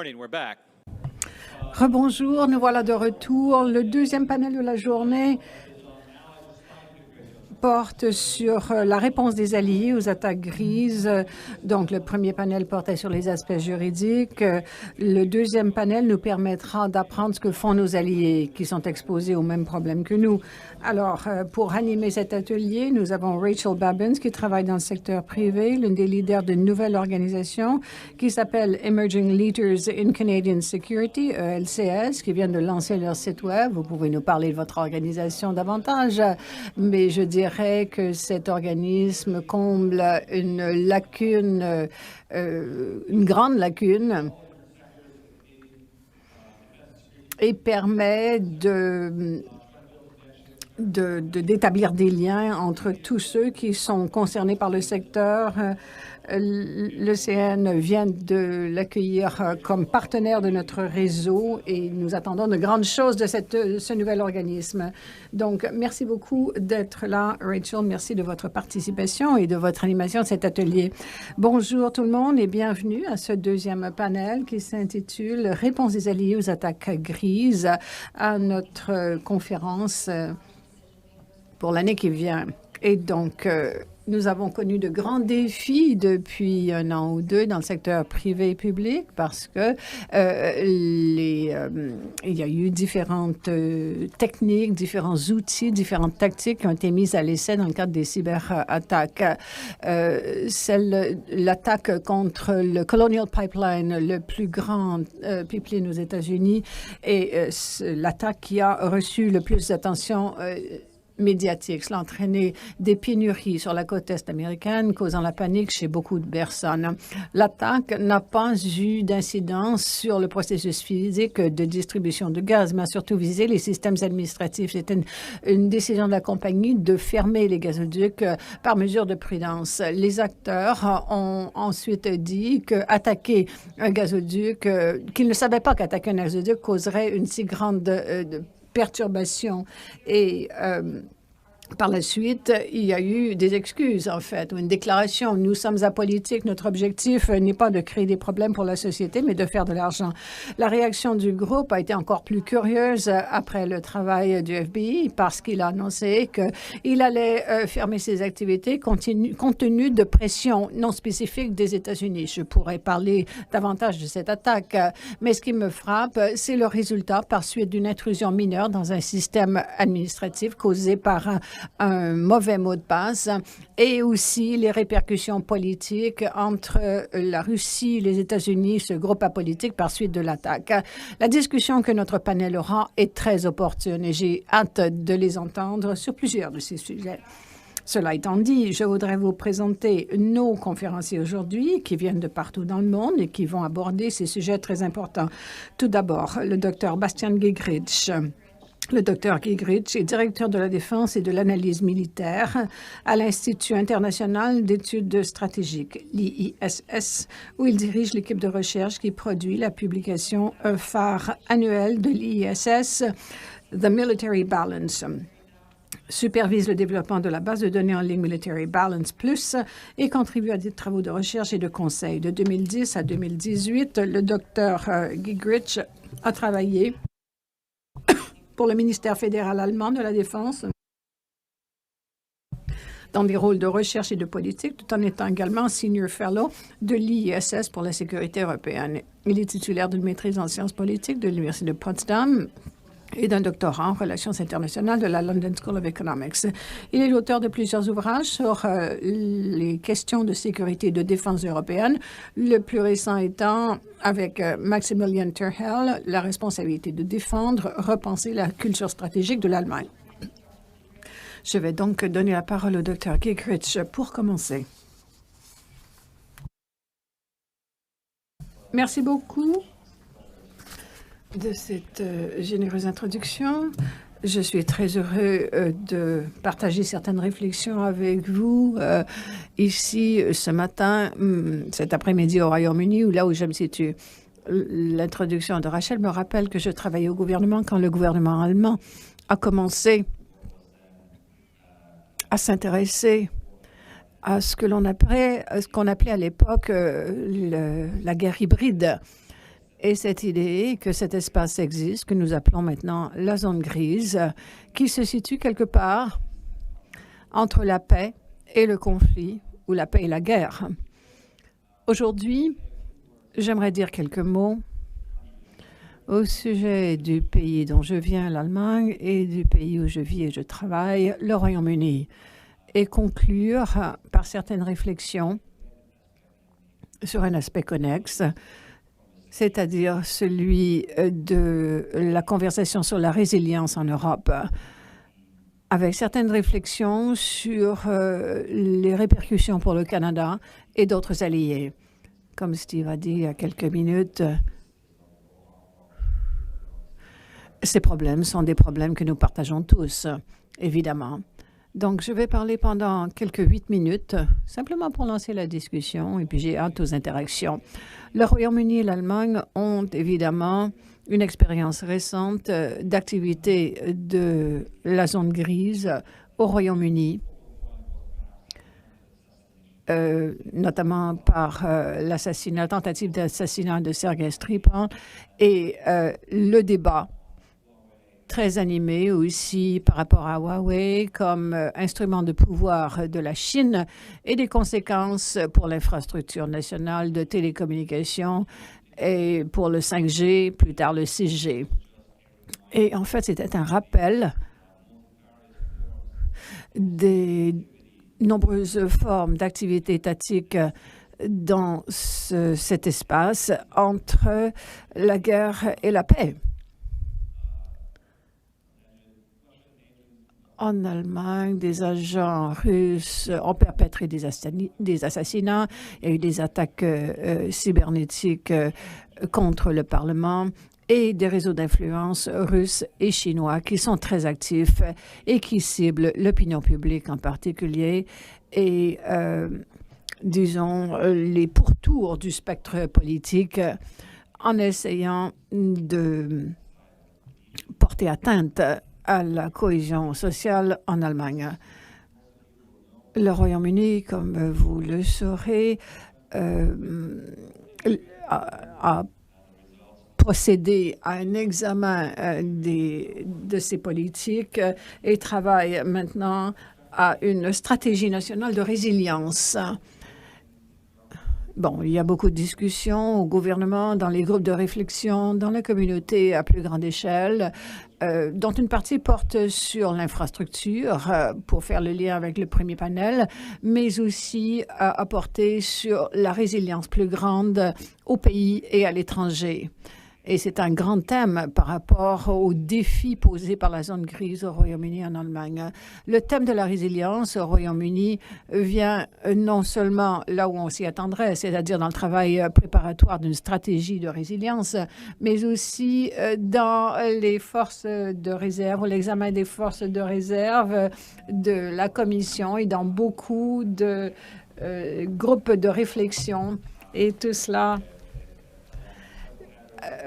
morning, we're back. Rebonjour, nous voilà de retour. Le deuxième panel de la journée porte sur la réponse des alliés aux attaques grises. Donc, le premier panel portait sur les aspects juridiques. Le deuxième panel nous permettra d'apprendre ce que font nos alliés qui sont exposés aux mêmes problèmes que nous. Alors, pour animer cet atelier, nous avons Rachel Babbins qui travaille dans le secteur privé, l'une des leaders d'une nouvelle organisation qui s'appelle Emerging Leaders in Canadian Security, ELCS, qui vient de lancer leur site web. Vous pouvez nous parler de votre organisation davantage, mais je dirais que cet organisme comble une lacune, une grande lacune et permet d'établir des liens entre tous ceux qui sont concernés par le secteur. L'ECN vient de l'accueillir comme partenaire de notre réseau et nous attendons de grandes choses de ce nouvel organisme. Donc, merci beaucoup d'être là, Rachel. Merci de votre participation et de votre animation de cet atelier. Bonjour tout le monde et bienvenue à ce deuxième panel qui s'intitule « Réponse des alliés aux attaques grises » à notre conférence pour l'année qui vient. Et donc, nous avons connu de grands défis depuis un an ou deux dans le secteur privé et public parce que il y a eu différentes techniques, différents outils, différentes tactiques qui ont été mises à l'essai dans le cadre des cyberattaques. L'attaque contre le Colonial Pipeline, le plus grand pipeline aux États-Unis, et l'attaque qui a reçu le plus d'attention médiatique. Cela a entraîné des pénuries sur la côte est américaine, causant la panique chez beaucoup de personnes. L'attaque n'a pas eu d'incidence sur le processus physique de distribution de gaz, mais a surtout visé les systèmes administratifs. C'était une décision de la compagnie de fermer les gazoducs par mesure de prudence. Les acteurs ont ensuite dit qu'attaquer un gazoduc, qu'ils ne savaient pas qu'attaquer un gazoduc causerait une si grande perturbation et par la suite, il y a eu des excuses, en fait, ou une déclaration. Nous sommes apolitiques. Notre objectif n'est pas de créer des problèmes pour la société, mais de faire de l'argent. La réaction du groupe a été encore plus curieuse après le travail du FBI parce qu'il a annoncé qu'il allait fermer ses activités compte tenu de pression non spécifique des États-Unis. Je pourrais parler davantage de cette attaque, mais ce qui me frappe, c'est le résultat par suite d'une intrusion mineure dans un système administratif causé par un mauvais mot de passe et aussi les répercussions politiques entre la Russie et les États-Unis, ce groupe apolitique par suite de l'attaque. La discussion que notre panel aura est très opportune et j'ai hâte de les entendre sur plusieurs de ces sujets. Cela étant dit, je voudrais vous présenter nos conférenciers aujourd'hui qui viennent de partout dans le monde et qui vont aborder ces sujets très importants. Tout d'abord, le Dr Bastian Giegerich. Le Dr Giegerich est directeur de la défense et de l'analyse militaire à l'Institut international d'études stratégiques, l'IISS, où il dirige l'équipe de recherche qui produit la publication phare annuelle de l'IISS, The Military Balance. Supervise le développement de la base de données en ligne Military Balance Plus et contribue à des travaux de recherche et de conseil. De 2010 à 2018, le Dr Giegerich a travaillé pour le ministère fédéral allemand de la Défense dans des rôles de recherche et de politique, tout en étant également Senior Fellow de l'IISS pour la sécurité européenne. Il est titulaire d'une maîtrise en sciences politiques de l'Université de Potsdam et d'un doctorat en relations internationales de la London School of Economics. Il est l'auteur de plusieurs ouvrages sur les questions de sécurité et de défense européenne, le plus récent étant avec Maximilian Terhell, la responsabilité de défendre, repenser la culture stratégique de l'Allemagne. Je vais donc donner la parole au Dr Giegerich pour commencer. Merci beaucoup de cette généreuse introduction. Je suis très heureux de partager certaines réflexions avec vous ici ce matin, cet après-midi au Royaume-Uni, ou là où je me situe. L'introduction de Rachel me rappelle que je travaillais au gouvernement quand le gouvernement allemand a commencé à s'intéresser à ce qu'on appelait à l'époque la guerre hybride. Et cette idée que cet espace existe, que nous appelons maintenant la zone grise, qui se situe quelque part entre la paix et le conflit, ou la paix et la guerre. Aujourd'hui, j'aimerais dire quelques mots au sujet du pays dont je viens, l'Allemagne, et du pays où je vis et je travaille, le Royaume-Uni, et conclure par certaines réflexions sur un aspect connexe, c'est-à-dire celui de la conversation sur la résilience en Europe, avec certaines réflexions sur les répercussions pour le Canada et d'autres alliés. Comme Steve a dit il y a quelques minutes, ces problèmes sont des problèmes que nous partageons tous, évidemment. Donc, je vais parler pendant quelques 8 minutes, simplement pour lancer la discussion, et puis j'ai hâte aux interactions. Le Royaume-Uni et l'Allemagne ont évidemment une expérience récente d'activité de la zone grise au Royaume-Uni, notamment par l'assassinat, tentative d'assassinat de Sergei Skripal et le débat très animé aussi par rapport à Huawei comme instrument de pouvoir de la Chine et des conséquences pour l'infrastructure nationale de télécommunications et pour le 5G, plus tard le 6G. Et en fait, c'était un rappel des nombreuses formes d'activité étatique dans cet espace entre la guerre et la paix. En Allemagne, des agents russes ont perpétré des assassinats. Il y a eu des attaques cybernétiques contre le Parlement et des réseaux d'influence russes et chinois qui sont très actifs et qui ciblent l'opinion publique en particulier et, disons, les pourtours du spectre politique en essayant de porter atteinte à la cohésion sociale en Allemagne. Le Royaume-Uni, comme vous le saurez, a procédé à un examen de ces politiques et travaille maintenant à une stratégie nationale de résilience. Bon, il y a beaucoup de discussions au gouvernement, dans les groupes de réflexion, dans la communauté à plus grande échelle, dont une partie porte sur l'infrastructure pour faire le lien avec le premier panel, mais aussi à porter sur la résilience plus grande au pays et à l'étranger. Et c'est un grand thème par rapport aux défis posés par la zone grise au Royaume-Uni et en Allemagne. Le thème de la résilience au Royaume-Uni vient non seulement là où on s'y attendrait, c'est-à-dire dans le travail préparatoire d'une stratégie de résilience, mais aussi dans les forces de réserve, ou l'examen des forces de réserve de la Commission et dans beaucoup de groupes de réflexion. Et tout cela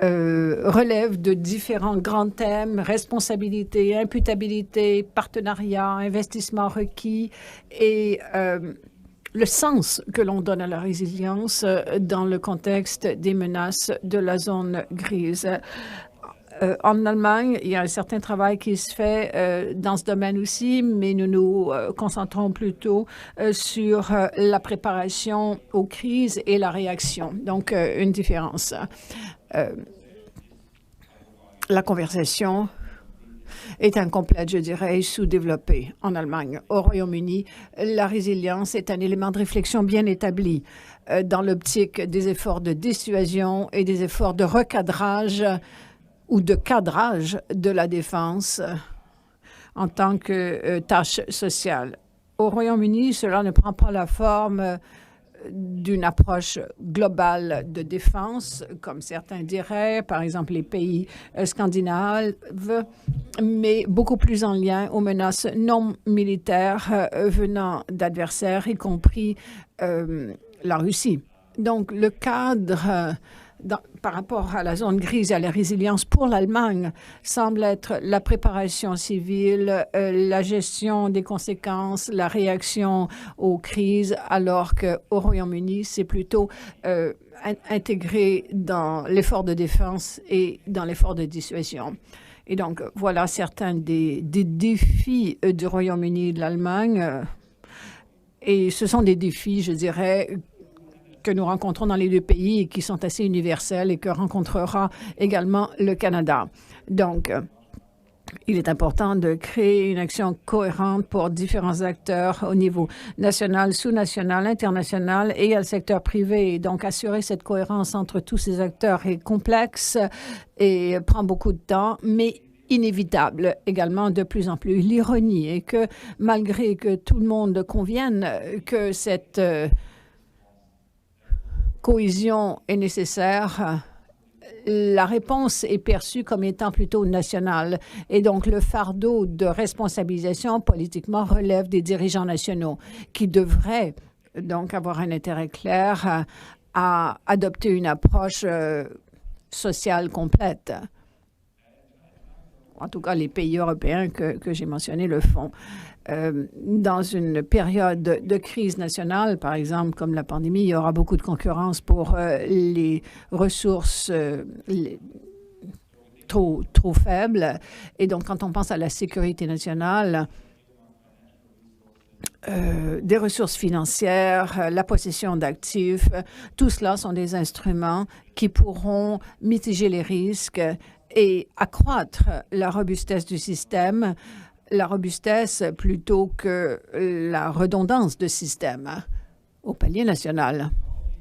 relève de différents grands thèmes: responsabilité, imputabilité, partenariat, investissement requis et le sens que l'on donne à la résilience dans le contexte des menaces de la zone grise. En Allemagne, il y a un certain travail qui se fait dans ce domaine aussi, mais nous nous concentrons plutôt sur la préparation aux crises et la réaction. Donc, une différence. La conversation est incomplète, je dirais, sous-développée en Allemagne. Au Royaume-Uni, la résilience est un élément de réflexion bien établi dans l'optique des efforts de dissuasion et des efforts de recadrage ou de cadrage de la défense en tant que tâche sociale. Au Royaume-Uni, cela ne prend pas la forme d'une approche globale de défense, comme certains diraient, par exemple les pays scandinaves, mais beaucoup plus en lien aux menaces non militaires venant d'adversaires, y compris la Russie. Donc, le cadre par rapport à la zone grise et à la résilience pour l'Allemagne semble être la préparation civile, la gestion des conséquences, la réaction aux crises, alors qu'au Royaume-Uni, c'est plutôt intégré dans l'effort de défense et dans l'effort de dissuasion. Et donc, voilà certains des défis du Royaume-Uni et de l'Allemagne. Et ce sont des défis, je dirais, que nous rencontrons dans les deux pays et qui sont assez universels et que rencontrera également le Canada. Donc, il est important de créer une action cohérente pour différents acteurs au niveau national, sous-national, international et à le secteur privé. Et donc, assurer cette cohérence entre tous ces acteurs est complexe et prend beaucoup de temps, mais inévitable également de plus en plus. L'ironie est que malgré que tout le monde convienne que cette cohésion est nécessaire, la réponse est perçue comme étant plutôt nationale. Et donc, le fardeau de responsabilisation politiquement relève des dirigeants nationaux qui devraient donc avoir un intérêt clair à adopter une approche sociale complète. En tout cas, les pays européens que j'ai mentionnés le font. Dans une période de crise nationale, par exemple, comme la pandémie, il y aura beaucoup de concurrence pour les ressources trop faibles. Et donc, quand on pense à la sécurité nationale, des ressources financières, la possession d'actifs, tout cela sont des instruments qui pourront mitiger les risques et accroître la robustesse du système, la robustesse plutôt que la redondance de système au palier national.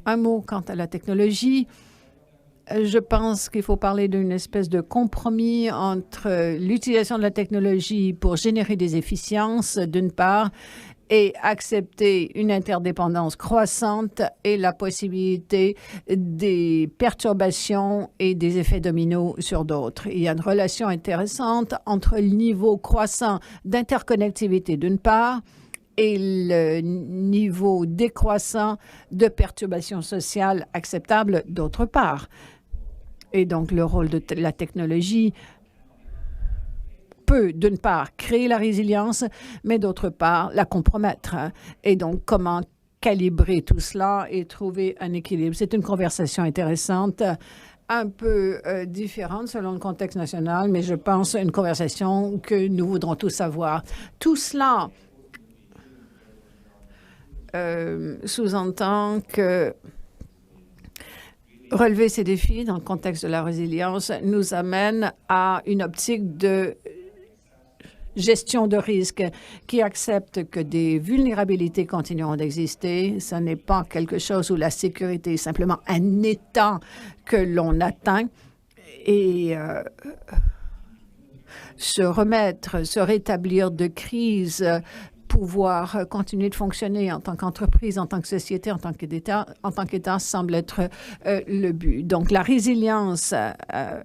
Un mot quant à la technologie. Je pense qu'il faut parler d'une espèce de compromis entre l'utilisation de la technologie pour générer des efficiences, d'une part, et accepter une interdépendance croissante et la possibilité des perturbations et des effets dominos sur d'autres. Il y a une relation intéressante entre le niveau croissant d'interconnectivité d'une part et le niveau décroissant de perturbations sociales acceptables d'autre part. Et donc, le rôle de la technologie peut, d'une part, créer la résilience, mais d'autre part, la compromettre. Et donc, comment calibrer tout cela et trouver un équilibre? C'est une conversation intéressante, un peu différente selon le contexte national, mais je pense une conversation que nous voudrons tous avoir. Tout cela sous-entend que relever ces défis dans le contexte de la résilience nous amène à une optique de gestion de risque qui accepte que des vulnérabilités continueront d'exister. Ce n'est pas quelque chose où la sécurité est simplement un état que l'on atteint et se remettre, se rétablir de crise, pouvoir continuer de fonctionner en tant qu'entreprise, en tant que société, en tant qu'État semble être le but. Donc, la résilience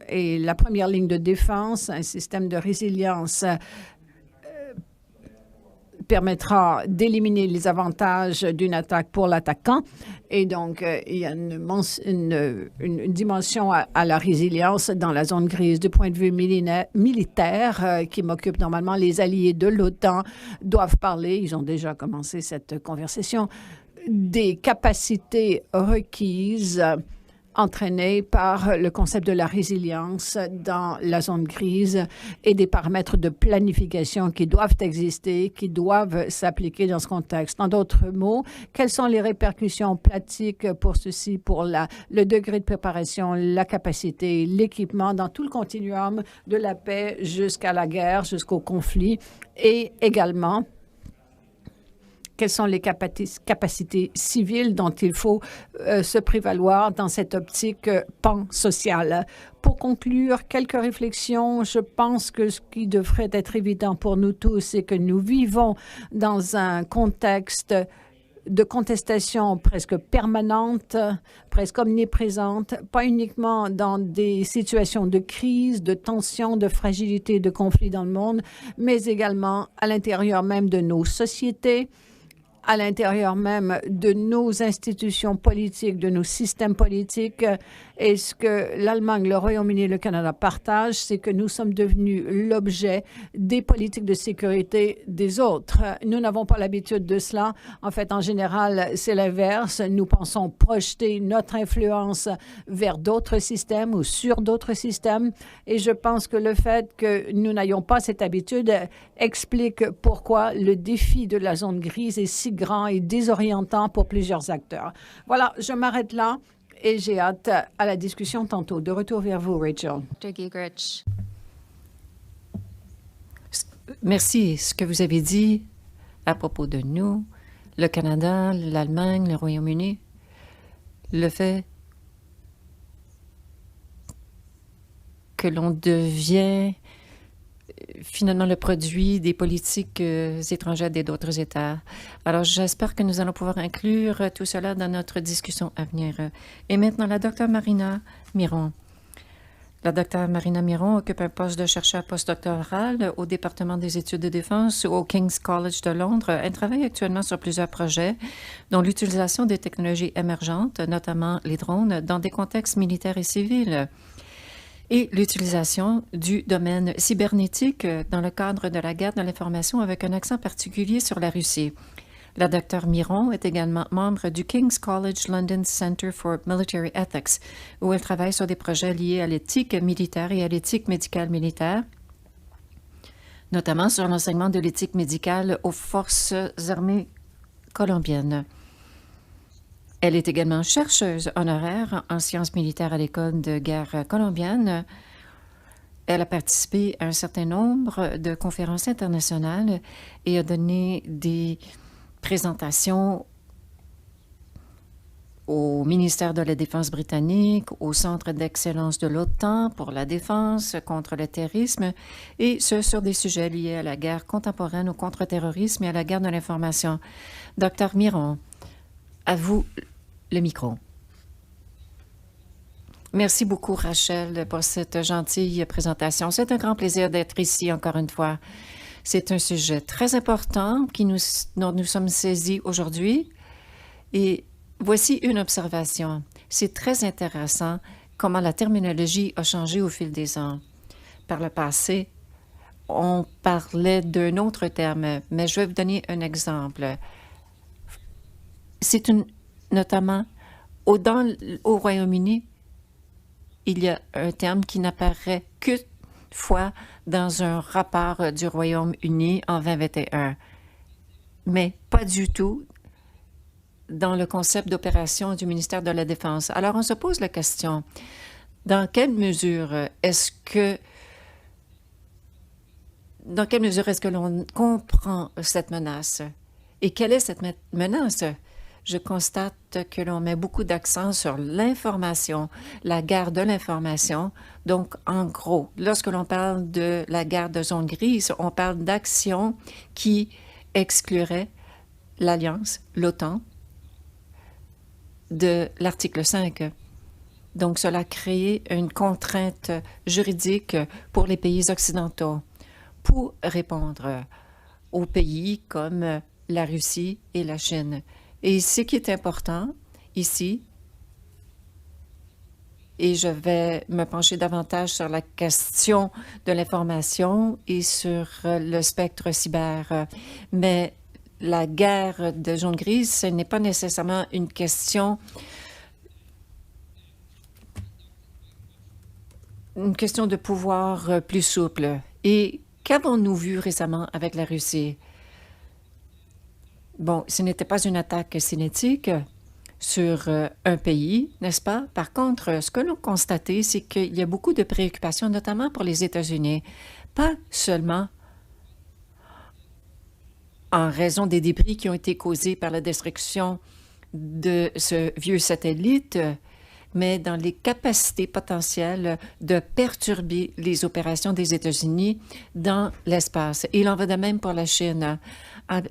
est la première ligne de défense. Un système de résilience permettra d'éliminer les avantages d'une attaque pour l'attaquant. Et donc, il y a une dimension à la résilience dans la zone grise. Du point de vue militaire, qui m'occupe normalement, les alliés de l'OTAN doivent parler, ils ont déjà commencé cette conversation, des capacités requises entraînés par le concept de la résilience dans la zone grise et des paramètres de planification qui doivent exister, qui doivent s'appliquer dans ce contexte. En d'autres mots, quelles sont les répercussions pratiques pour ceci, pour le degré de préparation, la capacité, l'équipement dans tout le continuum de la paix jusqu'à la guerre, jusqu'au conflit et également quelles sont les capacités civiles dont il faut se prévaloir dans cette optique pan-sociale. Pour conclure, quelques réflexions. Je pense que ce qui devrait être évident pour nous tous, c'est que nous vivons dans un contexte de contestation presque permanente, presque omniprésente, pas uniquement dans des situations de crise, de tension, de fragilité, de conflit dans le monde, mais également à l'intérieur même de nos sociétés, à l'intérieur même de nos institutions politiques, de nos systèmes politiques. Et ce que l'Allemagne, le Royaume-Uni et le Canada partagent, c'est que nous sommes devenus l'objet des politiques de sécurité des autres. Nous n'avons pas l'habitude de cela. En fait, en général, c'est l'inverse. Nous pensons projeter notre influence vers d'autres systèmes ou sur d'autres systèmes. Et je pense que le fait que nous n'ayons pas cette habitude explique pourquoi le défi de la zone grise est si grand et désorientant pour plusieurs acteurs. Voilà, je m'arrête là et j'ai hâte à la discussion tantôt. De retour vers vous, Rachel. Merci. Ce que vous avez dit à propos de nous, le Canada, l'Allemagne, le Royaume-Uni, le fait que l'on devient finalement le produit des politiques étrangères d'autres États. Alors, j'espère que nous allons pouvoir inclure tout cela dans notre discussion à venir. Et maintenant, la Dr Marina Miron. La Dr Marina Miron occupe un poste de chercheur postdoctoral au département des études de défense au King's College de Londres. Elle travaille actuellement sur plusieurs projets, dont l'utilisation des technologies émergentes, notamment les drones, dans des contextes militaires et civils, et l'utilisation du domaine cybernétique dans le cadre de la guerre de l'information avec un accent particulier sur la Russie. La Dr Miron est également membre du King's College London Center for Military Ethics, où elle travaille sur des projets liés à l'éthique militaire et à l'éthique médicale militaire, notamment sur l'enseignement de l'éthique médicale aux forces armées colombiennes. Elle est également chercheuse honoraire en sciences militaires à l'École de guerre colombienne. Elle a participé à un certain nombre de conférences internationales et a donné des présentations au ministère de la Défense britannique, au Centre d'excellence de l'OTAN pour la défense contre le terrorisme, et ce sur des sujets liés à la guerre contemporaine, au contre-terrorisme et à la guerre de l'information. Dr Miron, à vous le micro. Merci beaucoup, Rachel, pour cette gentille présentation. C'est un grand plaisir d'être ici encore une fois. C'est un sujet très important dont nous sommes saisis aujourd'hui. Et voici une observation. C'est très intéressant comment la terminologie a changé au fil des ans. Par le passé, on parlait d'un autre terme, mais je vais vous donner un exemple. C'est notamment au Royaume-Uni, il y a un terme qui n'apparaît qu'une fois dans un rapport du Royaume-Uni en 2021, mais pas du tout dans le concept d'opération du ministère de la Défense. Alors, on se pose la question, dans quelle mesure est-ce que l'on comprend cette menace? Et quelle est cette menace? Je constate que l'on met beaucoup d'accent sur l'information, la guerre de l'information. Donc, en gros, lorsque l'on parle de la guerre de zone grise, on parle d'actions qui excluraient l'Alliance, l'OTAN, de l'article 5. Donc, cela crée une contrainte juridique pour les pays occidentaux pour répondre aux pays comme la Russie et la Chine. Et ce qui est important ici, et je vais me pencher davantage sur la question de l'information et sur le spectre cyber, mais la guerre de zone grise, ce n'est pas nécessairement une question de pouvoir plus souple. Et qu'avons-nous vu récemment avec la Russie? Bon, ce n'était pas une attaque cinétique sur un pays, n'est-ce pas? Par contre, ce que l'on constatait, c'est qu'il y a beaucoup de préoccupations, notamment pour les États-Unis, pas seulement en raison des débris qui ont été causés par la destruction de ce vieux satellite, mais dans les capacités potentielles de perturber les opérations des États-Unis dans l'espace. Il en va de même pour la Chine.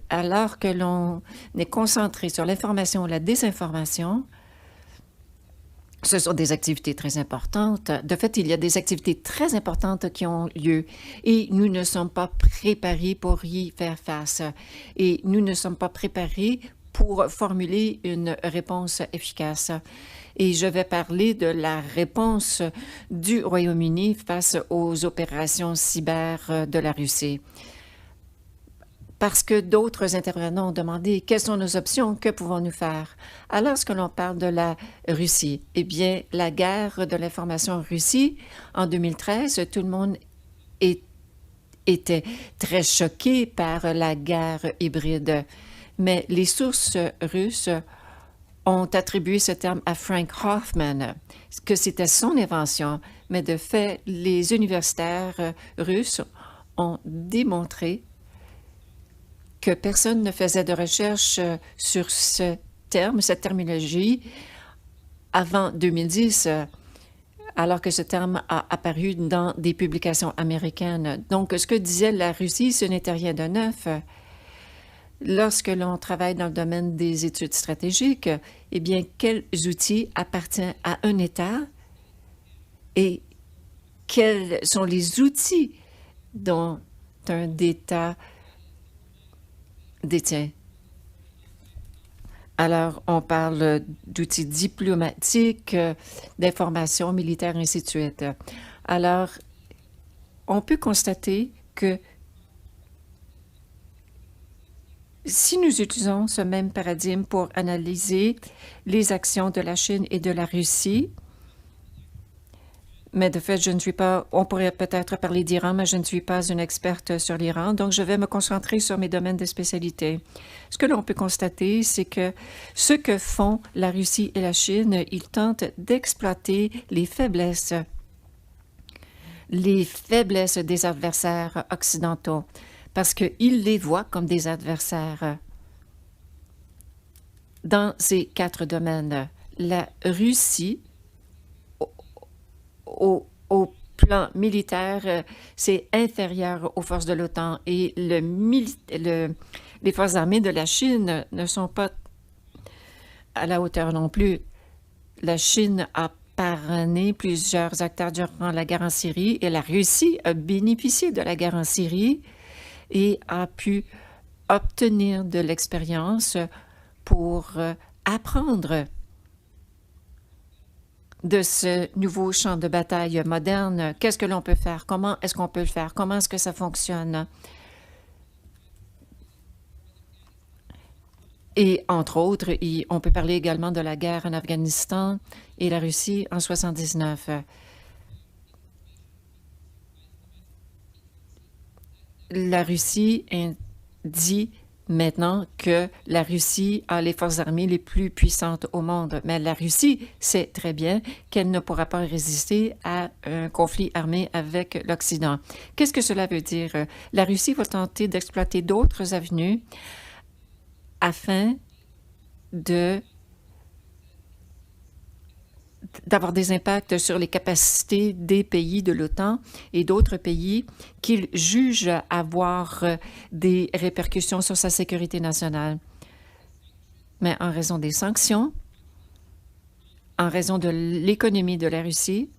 Alors que l'on est concentré sur l'information ou la désinformation, Ce sont des activités très importantes. De fait, il y a des activités très importantes qui ont lieu et nous ne sommes pas préparés pour y faire face. Et nous ne sommes pas préparés pour formuler une réponse efficace. Et je vais parler de la réponse du Royaume-Uni face aux opérations cyber de la Russie. Parce que d'autres intervenants ont demandé quelles sont nos options, que pouvons-nous faire. Alors, lorsque l'on parle de la Russie, eh bien, la guerre de l'information en Russie, en 2013, tout le monde était très choqué par la guerre hybride. Mais les sources russes ont attribué ce terme à Frank Hoffman, que c'était son invention. Mais de fait, les universitaires russes ont démontré que personne ne faisait de recherche sur ce terme, cette terminologie, avant 2010, alors que ce terme a apparu dans des publications américaines. Donc, ce que disait la Russie, ce n'était rien de neuf. Lorsque l'on travaille dans le domaine des études stratégiques, eh bien, quels outils appartiennent à un État et quels sont les outils dont un État détient? Alors, on parle d'outils diplomatiques, d'informations militaires, ainsi de suite. Alors, on peut constater que si nous utilisons ce même paradigme pour analyser les actions de la Chine et de la Russie, mais de fait, je ne suis pas, on pourrait peut-être parler d'Iran, mais je ne suis pas une experte sur l'Iran, donc je vais me concentrer sur mes domaines de spécialité. Ce que l'on peut constater, c'est que ce que font la Russie et la Chine, ils tentent d'exploiter les faiblesses des adversaires occidentaux, parce qu'ils les voient comme des adversaires. Dans ces 4 domaines, la Russie, au plan militaire, c'est inférieur aux forces de l'OTAN et les forces armées de la Chine ne sont pas à la hauteur non plus. La Chine a parrainé plusieurs acteurs durant la guerre en Syrie et la Russie a bénéficié de la guerre en Syrie et a pu obtenir de l'expérience pour apprendre de ce nouveau champ de bataille moderne. Qu'est-ce que l'on peut faire? Comment est-ce qu'on peut le faire? Comment est-ce que ça fonctionne? Et entre autres, on peut parler également de la guerre en Afghanistan et la Russie en 1979. La Russie dit maintenant que la Russie a les forces armées les plus puissantes au monde. Mais la Russie sait très bien qu'elle ne pourra pas résister à un conflit armé avec l'Occident. Qu'est-ce que cela veut dire? La Russie va tenter d'exploiter d'autres avenues afin d'avoir des impacts sur les capacités des pays de l'OTAN et d'autres pays qu'ils jugent avoir des répercussions sur sa sécurité nationale. Mais en raison des sanctions, en raison de l'économie de la Russie,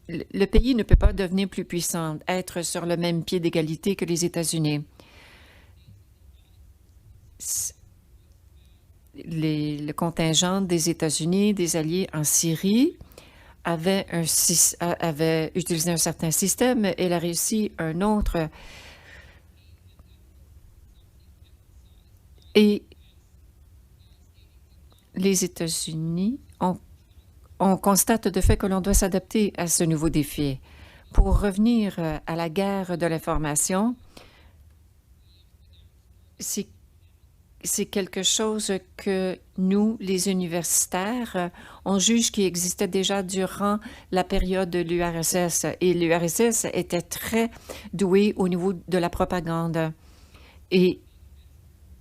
le pays ne peut pas devenir plus puissant, être sur le même pied d'égalité que les États-Unis. Le contingent des États-Unis, des alliés en Syrie, avait utilisé un certain système et la Russie un autre. Et les États-Unis, on constate de fait que l'on doit s'adapter à ce nouveau défi. Pour revenir à la guerre de l'information, c'est quelque chose que nous, les universitaires, on juge qui existait déjà durant la période de l'URSS. Et l'URSS était très douée au niveau de la propagande. Et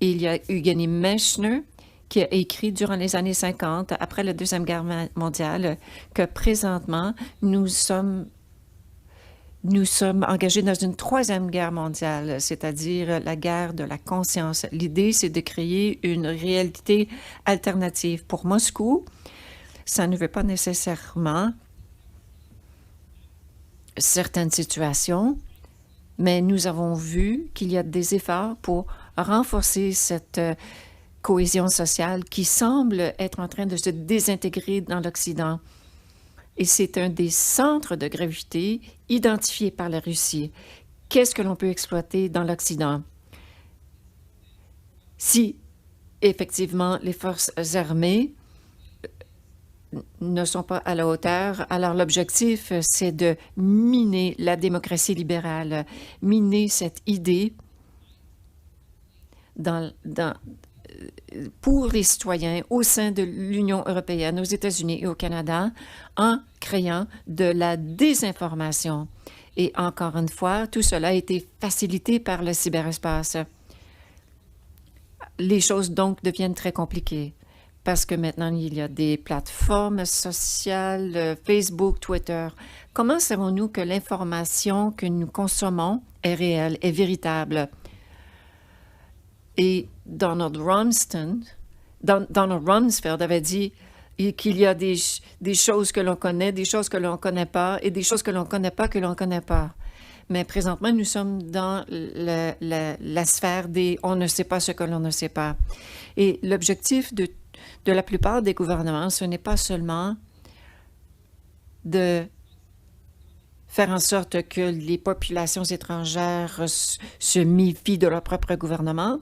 il y a Evgeny Meshner qui a écrit durant les années 50, après la Deuxième Guerre mondiale, que présentement, nous sommes Nous sommes engagés dans une troisième guerre mondiale, c'est-à-dire la guerre de la conscience. L'idée, c'est de créer une réalité alternative. Pour Moscou, ça ne veut pas nécessairement certaines situations, mais nous avons vu qu'il y a des efforts pour renforcer cette cohésion sociale qui semble être en train de se désintégrer dans l'Occident. Et c'est un des centres de gravité identifiés par la Russie. Qu'est-ce que l'on peut exploiter dans l'Occident? Si, effectivement, les forces armées ne sont pas à la hauteur, alors l'objectif, c'est de miner la démocratie libérale, miner cette idée pour les citoyens au sein de l'Union européenne, aux États-Unis et au Canada, en créant de la désinformation. Et encore une fois, tout cela a été facilité par le cyberespace. Les choses donc deviennent très compliquées parce que maintenant, il y a des plateformes sociales, Facebook, Twitter. Comment savons-nous que l'information que nous consommons est réelle, est véritable? Et Donald Rumsfeld avait dit qu'il y a des choses que l'on connaît, des choses que l'on ne connaît pas, et des choses que l'on ne connaît pas que l'on ne connaît pas. Mais présentement, nous sommes dans la sphère des « on ne sait pas ce que l'on ne sait pas ». Et l'objectif de la plupart des gouvernements, ce n'est pas seulement de faire en sorte que les populations étrangères se méfient de leur propre gouvernement,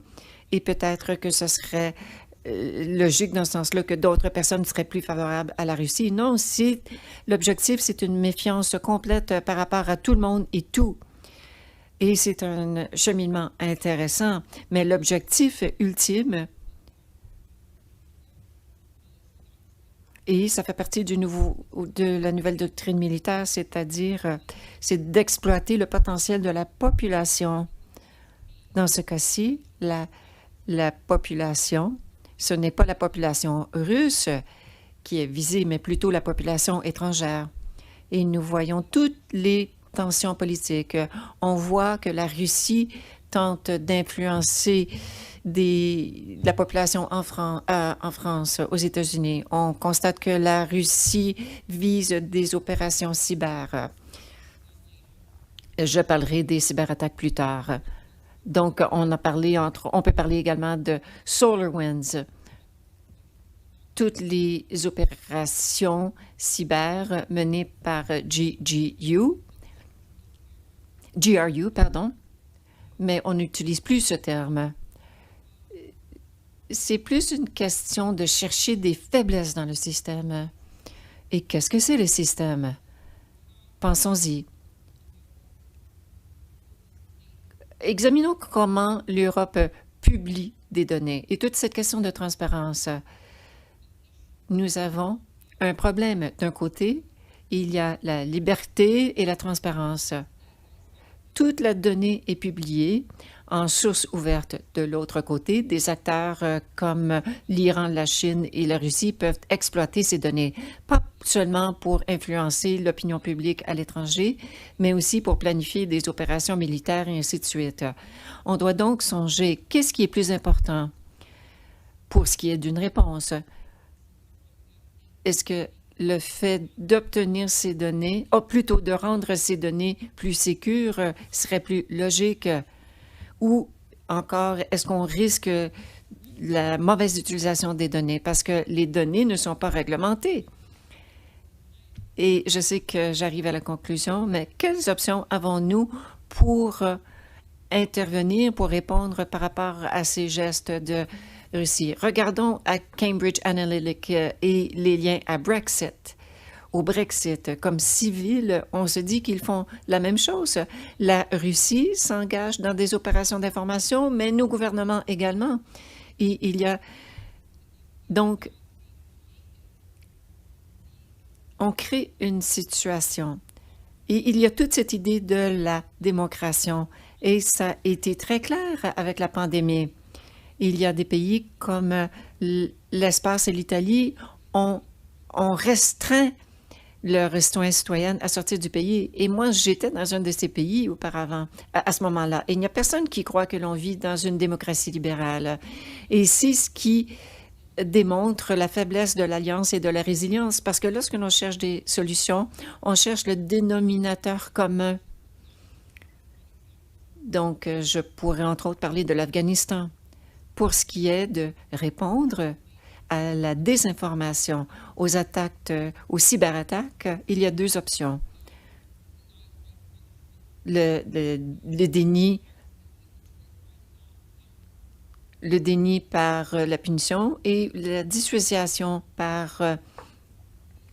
et peut-être que ce serait logique dans ce sens-là que d'autres personnes seraient plus favorables à la Russie. Non, l'objectif, c'est une méfiance complète par rapport à tout le monde et tout. Et c'est un cheminement intéressant, mais l'objectif ultime, et ça fait partie de la nouvelle doctrine militaire, c'est-à-dire, c'est d'exploiter le potentiel de la population. Dans ce cas-ci, la population, ce n'est pas la population russe qui est visée, mais plutôt la population étrangère. Et nous voyons toutes les tensions politiques. On voit que la Russie tente d'influencer la population en France, aux États-Unis. On constate que la Russie vise des opérations cyber. Je parlerai des cyberattaques plus tard. Donc, on peut parler également de SolarWinds. Toutes les opérations cyber menées par GRU, mais on n'utilise plus ce terme. C'est plus une question de chercher des faiblesses dans le système. Et qu'est-ce que c'est le système? Pensons-y. Examinons comment l'Europe publie des données et toute cette question de transparence. Nous avons un problème. D'un côté, il y a la liberté et la transparence. Toute la donnée est publiée en source ouverte. De l'autre côté, des acteurs comme l'Iran, la Chine et la Russie peuvent exploiter ces données, pas seulement pour influencer l'opinion publique à l'étranger, mais aussi pour planifier des opérations militaires et ainsi de suite. On doit donc songer, qu'est-ce qui est plus important pour ce qui est d'une réponse? Est-ce que le fait d'obtenir ces données, ou plutôt de rendre ces données plus sécures, serait plus logique? Ou encore, est-ce qu'on risque la mauvaise utilisation des données parce que les données ne sont pas réglementées? Et je sais que j'arrive à la conclusion, mais quelles options avons-nous pour intervenir, pour répondre par rapport à ces gestes de Russie? Regardons à Cambridge Analytica et les liens à Brexit. Au Brexit, comme civil, on se dit qu'ils font la même chose. La Russie s'engage dans des opérations d'information, mais nos gouvernements également. Et il y a donc, on crée une situation. Et il y a toute cette idée de la démocratie. Et ça a été très clair avec la pandémie. Il y a des pays comme l'Espagne et l'Italie ont restreint leurs citoyens et citoyennes à sortir du pays. Et moi, j'étais dans un de ces pays auparavant, à ce moment-là. Et il n'y a personne qui croit que l'on vit dans une démocratie libérale. Et c'est ce qui démontre la faiblesse de l'Alliance et de la résilience, parce que lorsque l'on cherche des solutions, on cherche le dénominateur commun. Donc, je pourrais entre autres parler de l'Afghanistan. Pour ce qui est de répondre à la désinformation, aux attaques, aux cyberattaques, il y a deux options. Le déni par la punition et la dissuasion par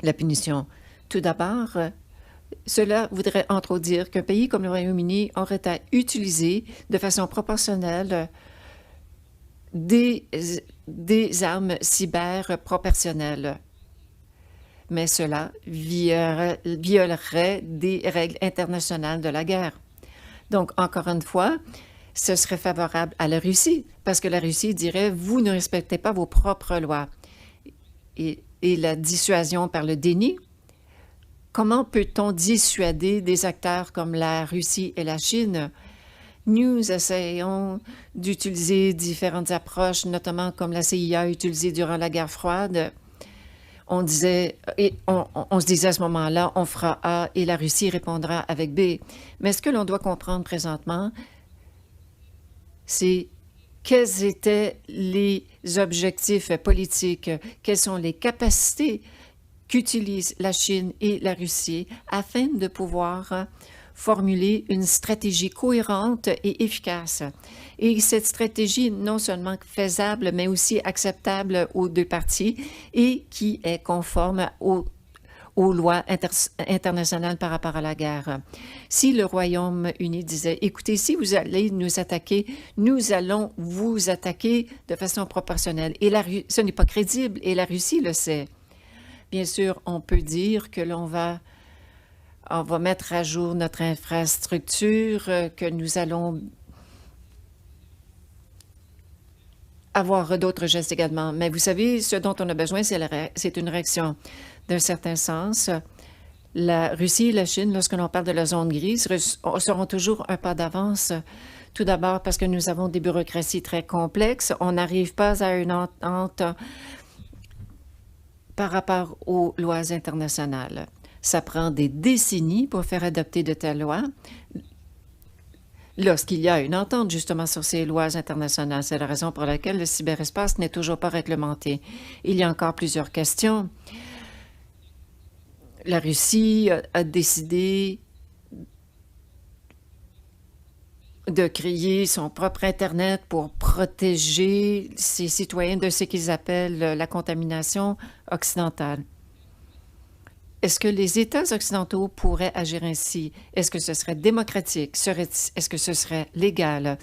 la punition. Tout d'abord, cela voudrait entre autres dire qu'un pays comme le Royaume-Uni aurait à utiliser de façon proportionnelle des armes cyber proportionnelles. Mais cela violerait des règles internationales de la guerre. Donc, encore une fois, ce serait favorable à la Russie, parce que la Russie dirait « vous ne respectez pas vos propres lois ». Et la dissuasion par le déni, comment peut-on dissuader des acteurs comme la Russie et la Chine? Nous essayons d'utiliser différentes approches, notamment comme la CIA a utilisé durant la guerre froide. On se disait à ce moment-là, on fera A et la Russie répondra avec B. Mais ce que l'on doit comprendre présentement, c'est quels étaient les objectifs politiques, quelles sont les capacités qu'utilisent la Chine et la Russie afin de pouvoir formuler une stratégie cohérente et efficace. Et cette stratégie non seulement faisable, mais aussi acceptable aux deux parties et qui est conforme aux lois internationales par rapport à la guerre. Si le Royaume-Uni disait, écoutez, si vous allez nous attaquer, nous allons vous attaquer de façon proportionnelle. Et ce n'est pas crédible et la Russie le sait. Bien sûr, on peut dire que on va mettre à jour notre infrastructure, que nous allons avoir d'autres gestes également. Mais vous savez, ce dont on a besoin, c'est une réaction. D'un certain sens, la Russie et la Chine, lorsque l'on parle de la zone grise, seront toujours un pas d'avance. Tout d'abord parce que nous avons des bureaucraties très complexes. On n'arrive pas à une entente par rapport aux lois internationales. Ça prend des décennies pour faire adopter de telles lois. Lorsqu'il y a une entente justement sur ces lois internationales, c'est la raison pour laquelle le cyberespace n'est toujours pas réglementé. Il y a encore plusieurs questions. La Russie a décidé de créer son propre Internet pour protéger ses citoyens de ce qu'ils appellent la contamination occidentale. Est-ce que les États occidentaux pourraient agir ainsi? Est-ce que ce serait démocratique? Est-ce que ce serait légal?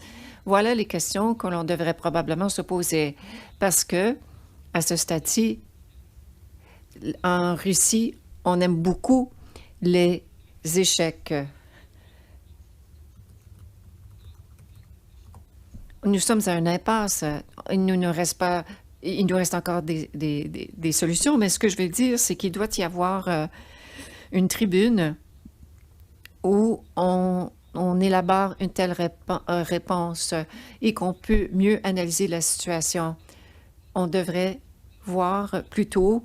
Voilà les questions que l'on devrait probablement se poser parce que, à ce stade-ci, en Russie, on aime beaucoup les échecs. Nous sommes à une impasse. Il nous reste encore des solutions, mais ce que je veux dire, c'est qu'il doit y avoir une tribune où on élabore une telle réponse et qu'on peut mieux analyser la situation. On devrait voir plutôt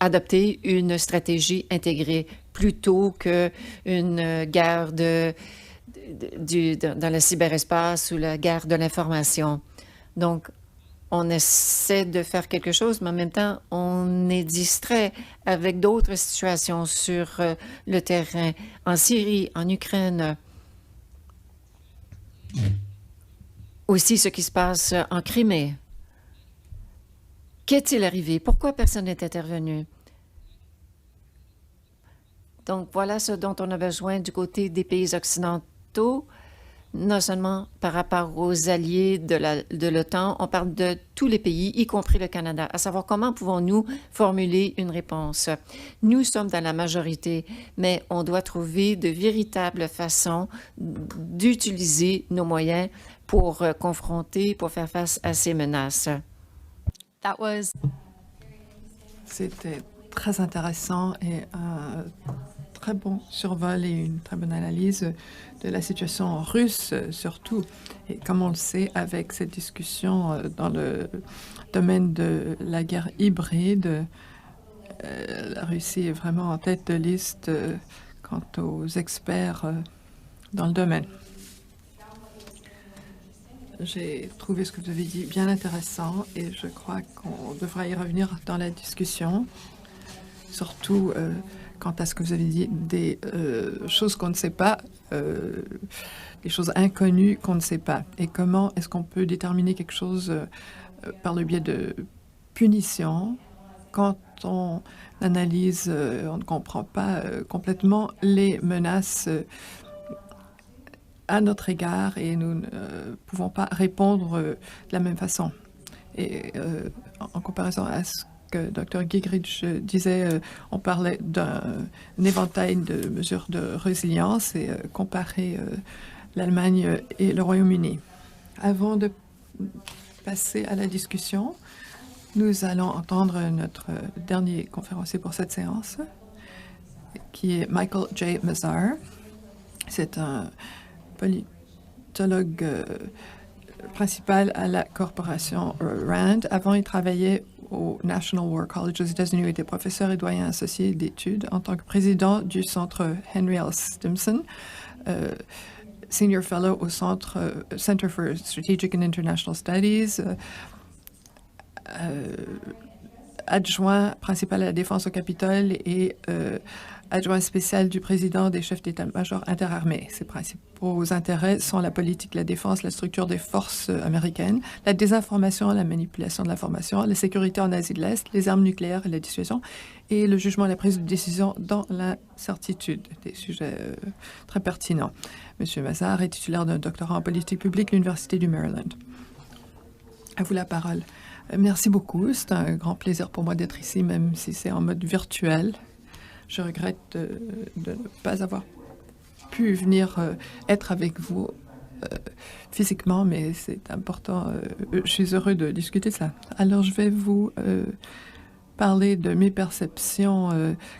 adopter une stratégie intégrée plutôt qu'une guerre dans le cyberespace ou la guerre de l'information. Donc, on essaie de faire quelque chose, mais en même temps, on est distrait avec d'autres situations sur le terrain, en Syrie, en Ukraine. Aussi, ce qui se passe en Crimée. Qu'est-il arrivé? Pourquoi personne n'est intervenu? Donc, voilà ce dont on a besoin du côté des pays occidentaux, non seulement par rapport aux alliés de l'OTAN, on parle de tous les pays, y compris le Canada, à savoir comment pouvons-nous formuler une réponse. Nous sommes dans la majorité, mais on doit trouver de véritables façons d'utiliser nos moyens pour confronter, pour faire face à ces menaces. C'était très intéressant et un très bon survol et une très bonne analyse de la situation russe, surtout. Et comme on le sait, avec cette discussion dans le domaine de la guerre hybride, la Russie est vraiment en tête de liste quant aux experts dans le domaine. J'ai trouvé ce que vous avez dit bien intéressant et je crois qu'on devra y revenir dans la discussion, surtout quant à ce que vous avez dit, des choses qu'on ne sait pas, des choses inconnues qu'on ne sait pas. Et comment est-ce qu'on peut déterminer quelque chose par le biais de punition quand on analyse, on ne comprend pas complètement les menaces à notre égard et nous ne pouvons pas répondre de la même façon. Et en comparaison à ce que Dr. Gingrich disait, on parlait d'un éventail de mesures de résilience et comparer l'Allemagne et le Royaume-Uni. Avant de passer à la discussion, nous allons entendre notre dernier conférencier pour cette séance, qui est Michael J. Mazar. C'est un politologue principal à la corporation RAND. Avant, il travaillait au National War College aux États-Unis, où il était professeur et doyen associé d'études en tant que président du centre Henry L. Stimson, senior fellow au Center for Strategic and International Studies, adjoint principal à la défense au Capitole et adjoint spécial du président des chefs d'état-major interarmés. Ses principaux intérêts sont la politique, la défense, la structure des forces américaines, la désinformation, la manipulation de l'information, la sécurité en Asie de l'Est, les armes nucléaires et la dissuasion, et le jugement et la prise de décision dans l'incertitude, des sujets très pertinents. M. Mazar est titulaire d'un doctorat en politique publique à l'Université du Maryland. À vous la parole. Merci beaucoup. C'est un grand plaisir pour moi d'être ici, même si c'est en mode virtuel. Je regrette de ne pas avoir pu venir être avec vous physiquement, mais c'est important. Je suis heureux de discuter de ça. Alors, je vais vous parler de mes perceptions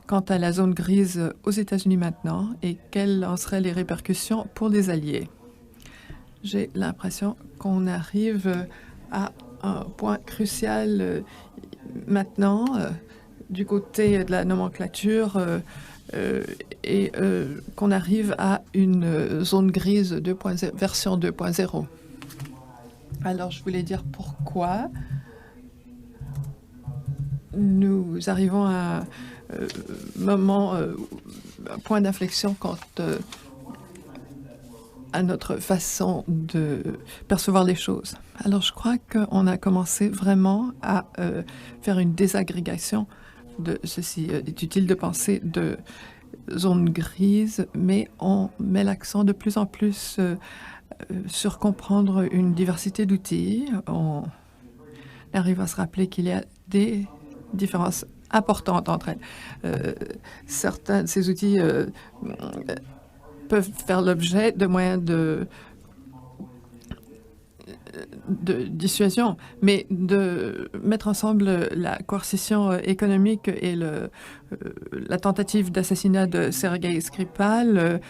quant à la zone grise aux États-Unis maintenant et quelles en seraient les répercussions pour les alliés. J'ai l'impression qu'on arrive à un point crucial maintenant du côté de la nomenclature et qu'on arrive à une zone grise version 2.0. Alors, je voulais dire pourquoi nous arrivons à un point d'inflexion quant à notre façon de percevoir les choses. Alors, je crois qu'on a commencé vraiment à faire une désagrégation de ceci. Il est utile de penser de zone grise, mais on met l'accent de plus en plus sur comprendre une diversité d'outils. On arrive à se rappeler qu'il y a des différences importantes entre elles. Certains de ces outils peuvent faire l'objet de moyens de dissuasion, mais de mettre ensemble la coercition économique et la tentative d'assassinat de Sergei Skripal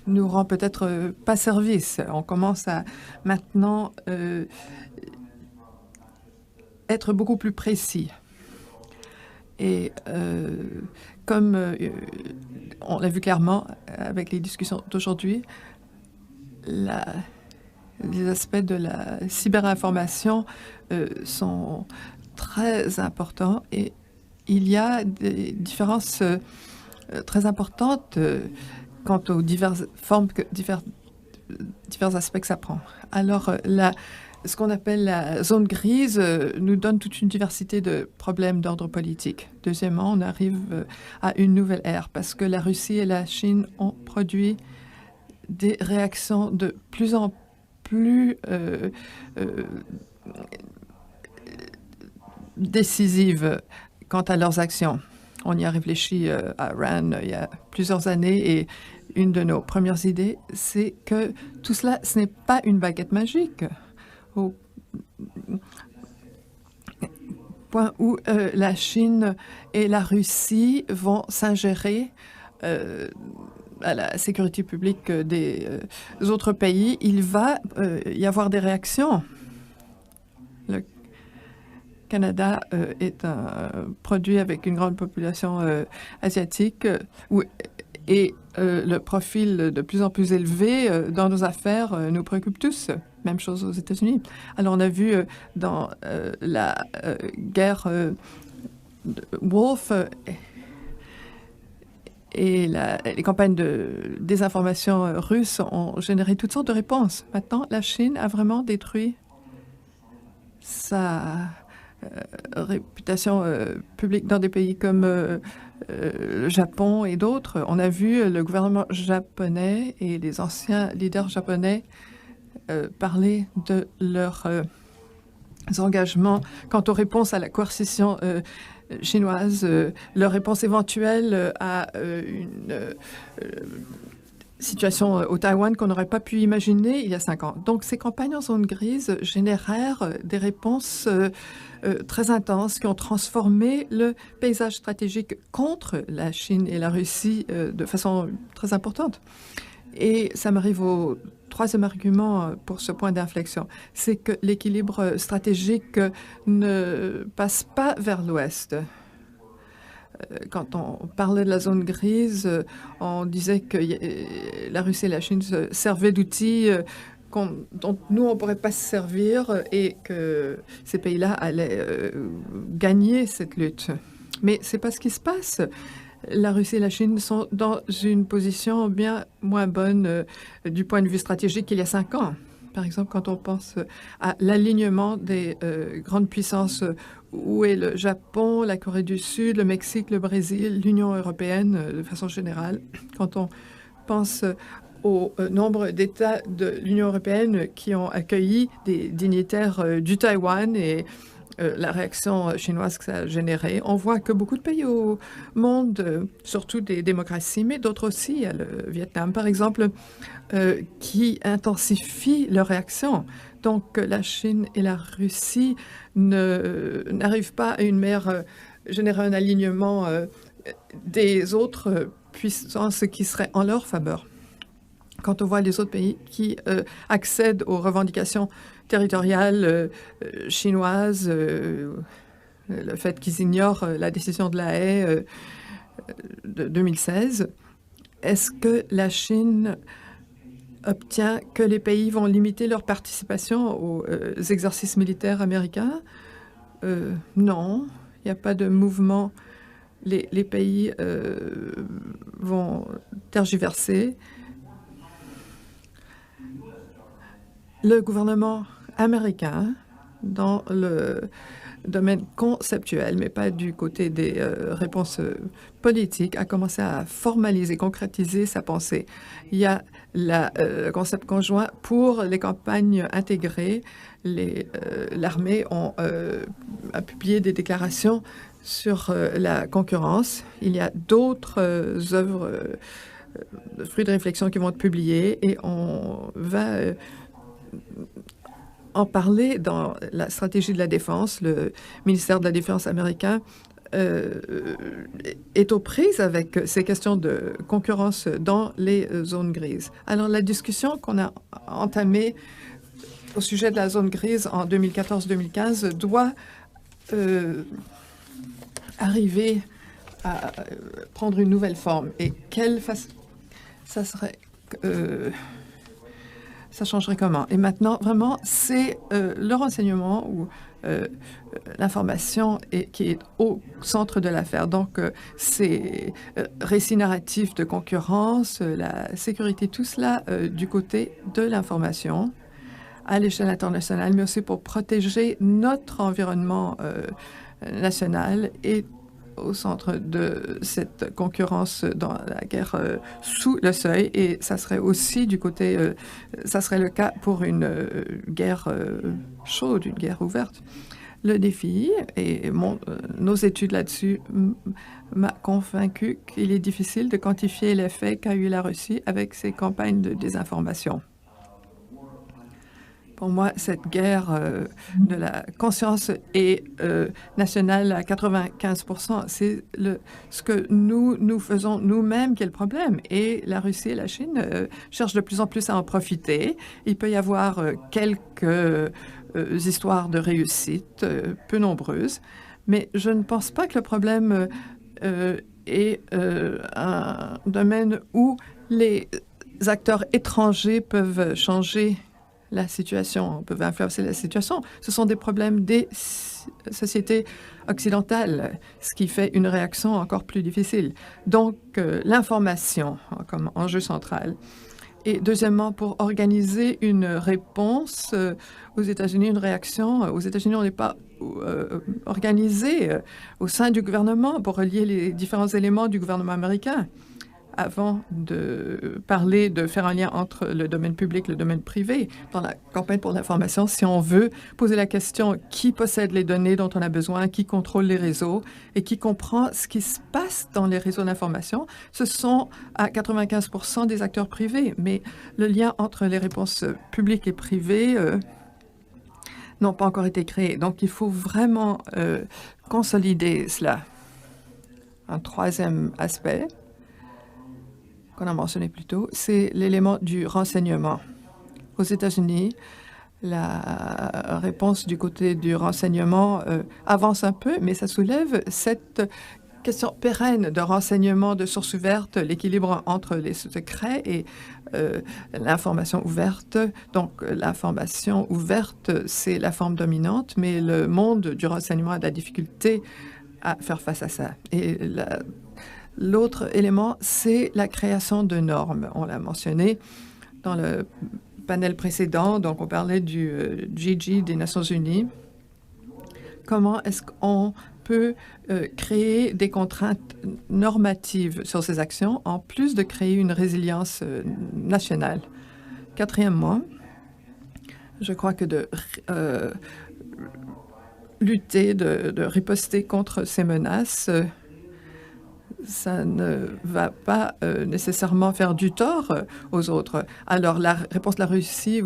nous rend peut-être pas service. On commence à maintenant être beaucoup plus précis. Et comme on l'a vu clairement avec les discussions d'aujourd'hui, les aspects de la cyberinformation sont très importants et il y a des différences très importantes quant aux diverses formes, divers aspects que ça prend. Alors, ce qu'on appelle la zone grise nous donne toute une diversité de problèmes d'ordre politique. Deuxièmement, on arrive à une nouvelle ère parce que la Russie et la Chine ont produit des réactions de plus en plus décisives quant à leurs actions. On y a réfléchi à RAN il y a plusieurs années et une de nos premières idées, c'est que tout cela, ce n'est pas une baguette magique. point où la Chine et la Russie vont s'ingérer à la sécurité publique des autres pays, il va y avoir des réactions. Le Canada est un produit avec une grande population asiatique et le profil de plus en plus élevé dans nos affaires nous préoccupe tous. Même chose aux États-Unis. Alors, on a vu dans la guerre de Wolf et les campagnes de désinformation russes ont généré toutes sortes de réponses. Maintenant, la Chine a vraiment détruit sa réputation publique dans des pays comme le Japon et d'autres. On a vu le gouvernement japonais et les anciens leaders japonais parler de leurs engagements quant aux réponses à la coercition chinoise, leur réponse éventuelle à une situation au Taïwan qu'on n'aurait pas pu imaginer il y a 5 ans. Donc, ces campagnes en zone grise générèrent des réponses très intenses qui ont transformé le paysage stratégique contre la Chine et la Russie de façon très importante. Et ça m'arrive au troisième argument pour ce point d'inflexion, c'est que l'équilibre stratégique ne passe pas vers l'Ouest. Quand on parlait de la zone grise, on disait que la Russie et la Chine se servaient d'outils dont nous, on ne pourrait pas se servir et que ces pays-là allaient gagner cette lutte. Mais ce n'est pas ce qui se passe. La Russie et la Chine sont dans une position bien moins bonne du point de vue stratégique qu'il y a 5 ans. Par exemple, quand on pense à l'alignement des grandes puissances, où est le Japon, la Corée du Sud, le Mexique, le Brésil, l'Union européenne de façon générale. Quand on pense au nombre d'États de l'Union européenne qui ont accueilli des dignitaires du Taïwan et la réaction chinoise que ça a généré. On voit que beaucoup de pays au monde, surtout des démocraties, mais d'autres aussi, il y a le Vietnam par exemple, qui intensifient leur réaction. Donc la Chine et la Russie n'arrivent pas à une meilleure générer un alignement des autres puissances qui seraient en leur faveur. Quand on voit les autres pays qui accèdent aux revendications territoriales chinoises, le fait qu'ils ignorent la décision de La Haye de 2016, est-ce que la Chine obtient que les pays vont limiter leur participation aux exercices militaires américains? Non, il n'y a pas de mouvement. Les pays vont tergiverser. Le gouvernement américain, dans le domaine conceptuel, mais pas du côté des réponses politiques, a commencé à formaliser, concrétiser sa pensée. Il y a le concept conjoint pour les campagnes intégrées. L'armée a publié des déclarations sur la concurrence. Il y a d'autres œuvres, fruits de réflexion qui vont être publiées et on va en parler dans la stratégie de la défense. Le ministère de la Défense américain est aux prises avec ces questions de concurrence dans les zones grises. Alors, la discussion qu'on a entamée au sujet de la zone grise en 2014-2015 doit arriver à prendre une nouvelle forme. Et quelle façon ça serait... ça changerait comment? Et maintenant, vraiment, c'est le renseignement ou l'information qui est au centre de l'affaire. Donc, ces récits narratifs de concurrence, la sécurité, tout cela du côté de l'information à l'échelle internationale, mais aussi pour protéger notre environnement national et au centre de cette concurrence dans la guerre sous le seuil. Et ça serait aussi du côté, ça serait le cas pour une guerre chaude, une guerre ouverte. Le défi, et nos études là-dessus m'a convaincu qu'il est difficile de quantifier l'effet qu'a eu la Russie avec ses campagnes de désinformation. Pour moi, cette guerre de la conscience est nationale à 95%. C'est ce que nous faisons nous-mêmes qui est le problème. Et la Russie et la Chine cherchent de plus en plus à en profiter. Il peut y avoir quelques histoires de réussite, peu nombreuses, mais je ne pense pas que le problème est un domaine où les acteurs étrangers peuvent changer la situation, peuvent influencer la situation. Ce sont des problèmes des sociétés occidentales, ce qui fait une réaction encore plus difficile. Donc, l'information comme enjeu central. Et deuxièmement, pour organiser une réponse aux États-Unis, une réaction, aux États-Unis, on n'est pas organisé au sein du gouvernement pour relier les différents éléments du gouvernement américain. Avant de parler de faire un lien entre le domaine public et le domaine privé, dans la campagne pour l'information, si on veut poser la question qui possède les données dont on a besoin, qui contrôle les réseaux et qui comprend ce qui se passe dans les réseaux d'information, ce sont à 95% des acteurs privés. Mais le lien entre les réponses publiques et privées n'ont pas encore été créés. Donc, il faut vraiment consolider cela. Un troisième aspect qu'on a mentionné plus tôt, c'est l'élément du renseignement. Aux États-Unis, la réponse du côté du renseignement avance un peu, mais ça soulève cette question pérenne de renseignement de sources ouvertes, l'équilibre entre les secrets et l'information ouverte. Donc, l'information ouverte, c'est la forme dominante, mais le monde du renseignement a de la difficulté à faire face à ça. Et l'autre élément, c'est la création de normes. On l'a mentionné dans le panel précédent, donc on parlait du GG des Nations Unies. Comment est-ce qu'on peut créer des contraintes normatives sur ces actions, en plus de créer une résilience nationale? Quatrièmement, je crois que de lutter, de riposter contre ces menaces, ça ne va pas nécessairement faire du tort aux autres. Alors, la réponse de la Russie,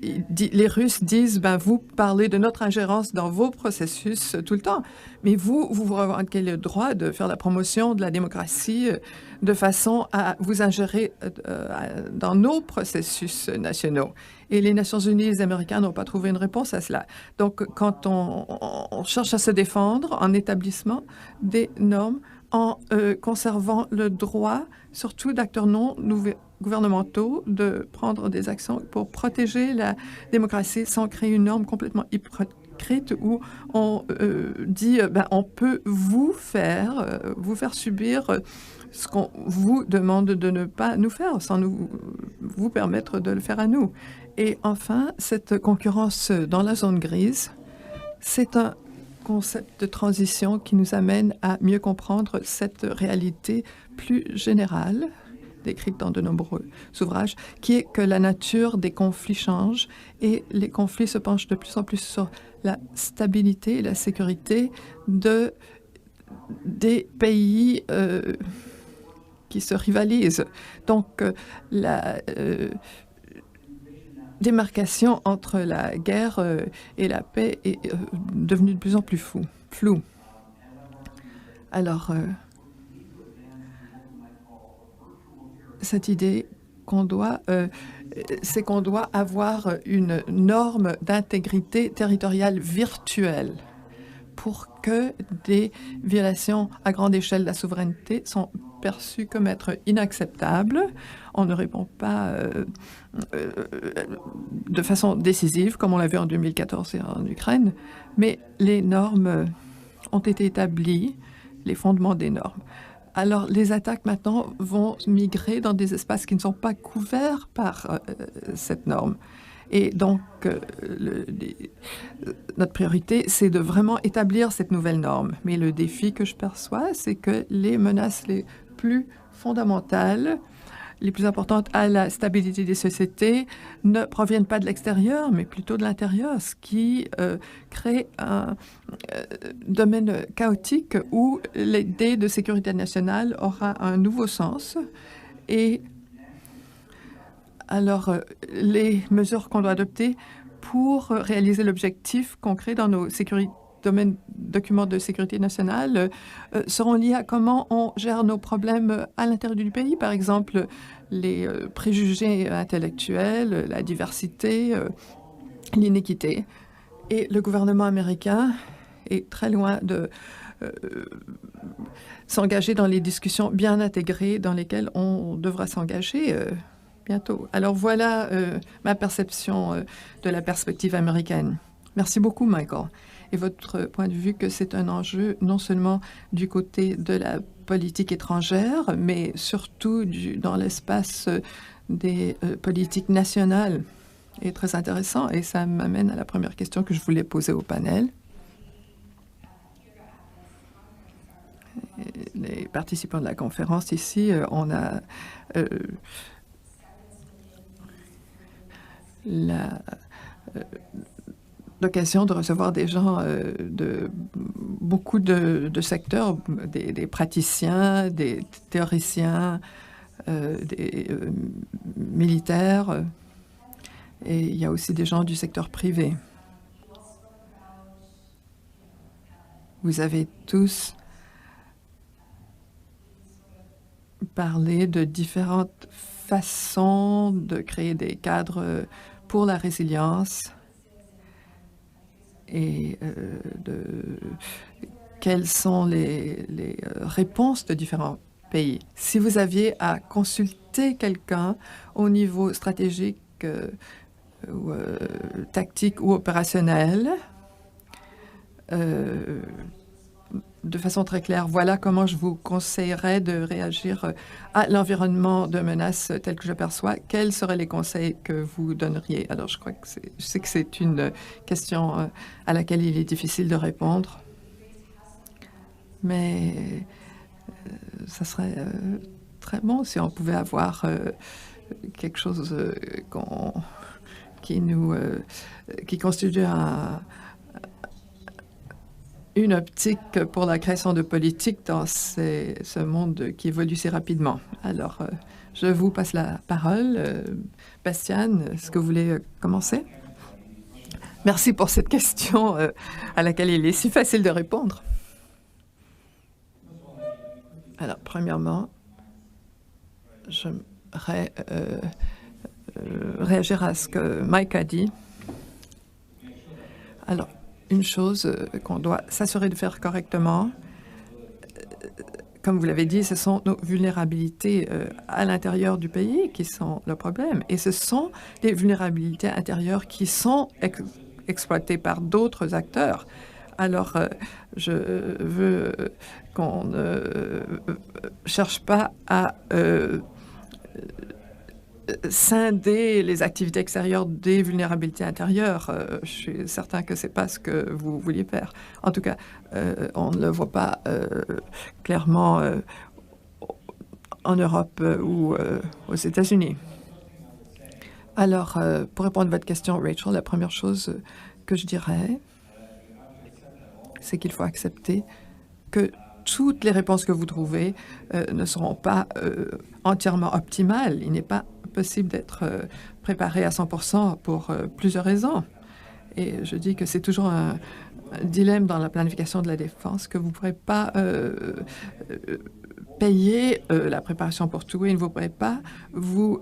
les Russes disent, ben, vous parlez de notre ingérence dans vos processus tout le temps, mais vous revendiquez le droit de faire la promotion de la démocratie de façon à vous ingérer dans nos processus nationaux. Et les Nations unies et les Américains n'ont pas trouvé une réponse à cela. Donc, quand on cherche à se défendre en établissement des normes, en conservant le droit, surtout d'acteurs non gouvernementaux, de prendre des actions pour protéger la démocratie sans créer une norme complètement hypocrite où on dit ben, on peut vous faire subir ce qu'on vous demande de ne pas nous faire sans vous permettre de le faire à nous. Et enfin, cette concurrence dans la zone grise, c'est un concept de transition qui nous amène à mieux comprendre cette réalité plus générale, décrite dans de nombreux ouvrages, qui est que la nature des conflits change et les conflits se penchent de plus en plus sur la stabilité et la sécurité des pays qui se rivalisent. Donc, la démarcation entre la guerre et la paix est devenue de plus en plus floue. Alors, cette idée c'est qu'on doit avoir une norme d'intégrité territoriale virtuelle pour que des violations à grande échelle de la souveraineté sont perçues comme être inacceptables. On ne répond pas de façon décisive, comme on l'a vu en 2014 et en Ukraine, mais les normes ont été établies, les fondements des normes. Alors, les attaques maintenant vont migrer dans des espaces qui ne sont pas couverts par cette norme. Et donc, notre priorité, c'est de vraiment établir cette nouvelle norme. Mais le défi que je perçois, c'est que les menaces les plus fondamentales, les plus importantes à la stabilité des sociétés, ne proviennent pas de l'extérieur, mais plutôt de l'intérieur, ce qui crée un domaine chaotique où l'idée de sécurité nationale aura un nouveau sens et Alors, les mesures qu'on doit adopter pour réaliser l'objectif concret dans nos documents de sécurité nationale seront liés à comment on gère nos problèmes à l'intérieur du pays. Par exemple, les préjugés intellectuels, la diversité, l'inéquité. Et le gouvernement américain est très loin de s'engager dans les discussions bien intégrées dans lesquelles on devra s'engager bientôt. Alors voilà ma perception de la perspective américaine. Merci beaucoup, Michael. Et votre point de vue que c'est un enjeu non seulement du côté de la politique étrangère, mais surtout dans l'espace des politiques nationales est très intéressant. Et ça m'amène à la première question que je voulais poser au panel. Les participants de la conférence ici, on a l'occasion de recevoir des gens de beaucoup de secteurs, des praticiens, des théoriciens, des militaires, et il y a aussi des gens du secteur privé. Vous avez tous parlé de différentes façons de créer des cadres pour la résilience et quelles sont les réponses de différents pays. Si vous aviez à consulter quelqu'un au niveau stratégique ou tactique ou opérationnel, de façon très claire, voilà comment je vous conseillerais de réagir à l'environnement de menace tel que je perçois. Quels seraient les conseils que vous donneriez? Alors, je sais que c'est une question à laquelle il est difficile de répondre, mais ça serait très bon si on pouvait avoir quelque chose qui constitue une optique pour la création de politiques dans ce monde qui évolue si rapidement. Alors, je vous passe la parole. Bastian, est-ce que vous voulez commencer? Merci pour cette question à laquelle il est si facile de répondre. Alors, premièrement, j'aimerais réagir à ce que Mike a dit. Alors, une chose qu'on doit s'assurer de faire correctement, comme vous l'avez dit, ce sont nos vulnérabilités à l'intérieur du pays qui sont le problème. Et ce sont des vulnérabilités intérieures qui sont exploitées par d'autres acteurs. Alors, je veux qu'on ne cherche pas à scinder les activités extérieures des vulnérabilités intérieures. Je suis certain que ce n'est pas ce que vous vouliez faire. En tout cas, on ne le voit pas clairement en Europe ou aux États-Unis. Alors, pour répondre à votre question, Rachel, la première chose que je dirais, c'est qu'il faut accepter que toutes les réponses que vous trouvez ne seront pas entièrement optimales. Il n'est pas possible d'être préparé à 100% pour plusieurs raisons. Et je dis que c'est toujours un dilemme dans la planification de la défense, que vous ne pourrez pas payer la préparation pour tout et vous ne pourrez pas vous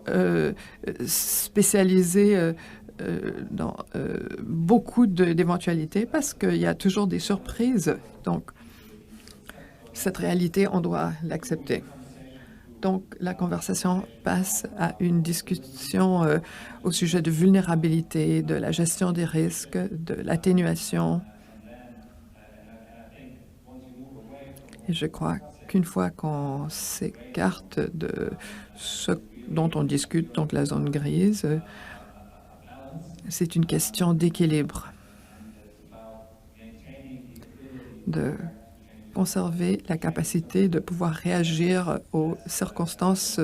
spécialiser dans beaucoup d'éventualités parce qu'il y a toujours des surprises. Donc, cette réalité, on doit l'accepter. Donc, la conversation passe à une discussion au sujet de vulnérabilité, de la gestion des risques, de l'atténuation. Et je crois qu'une fois qu'on s'écarte de ce dont on discute, donc la zone grise, c'est une question d'équilibre, de conserver la capacité de pouvoir réagir aux circonstances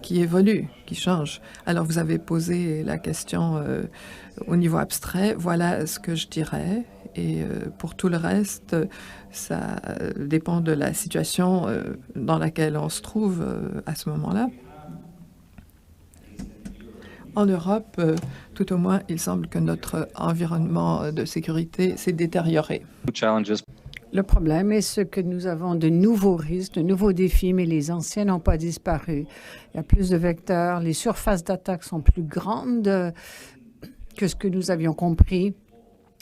qui évoluent, qui changent. Alors, vous avez posé la question au niveau abstrait. Voilà ce que je dirais. Et pour tout le reste, ça dépend de la situation dans laquelle on se trouve à ce moment-là. En Europe, tout au moins, il semble que notre environnement de sécurité s'est détérioré. Le problème est ce que nous avons de nouveaux risques, de nouveaux défis, mais les anciens n'ont pas disparu. Il y a plus de vecteurs, les surfaces d'attaque sont plus grandes que ce que nous avions compris.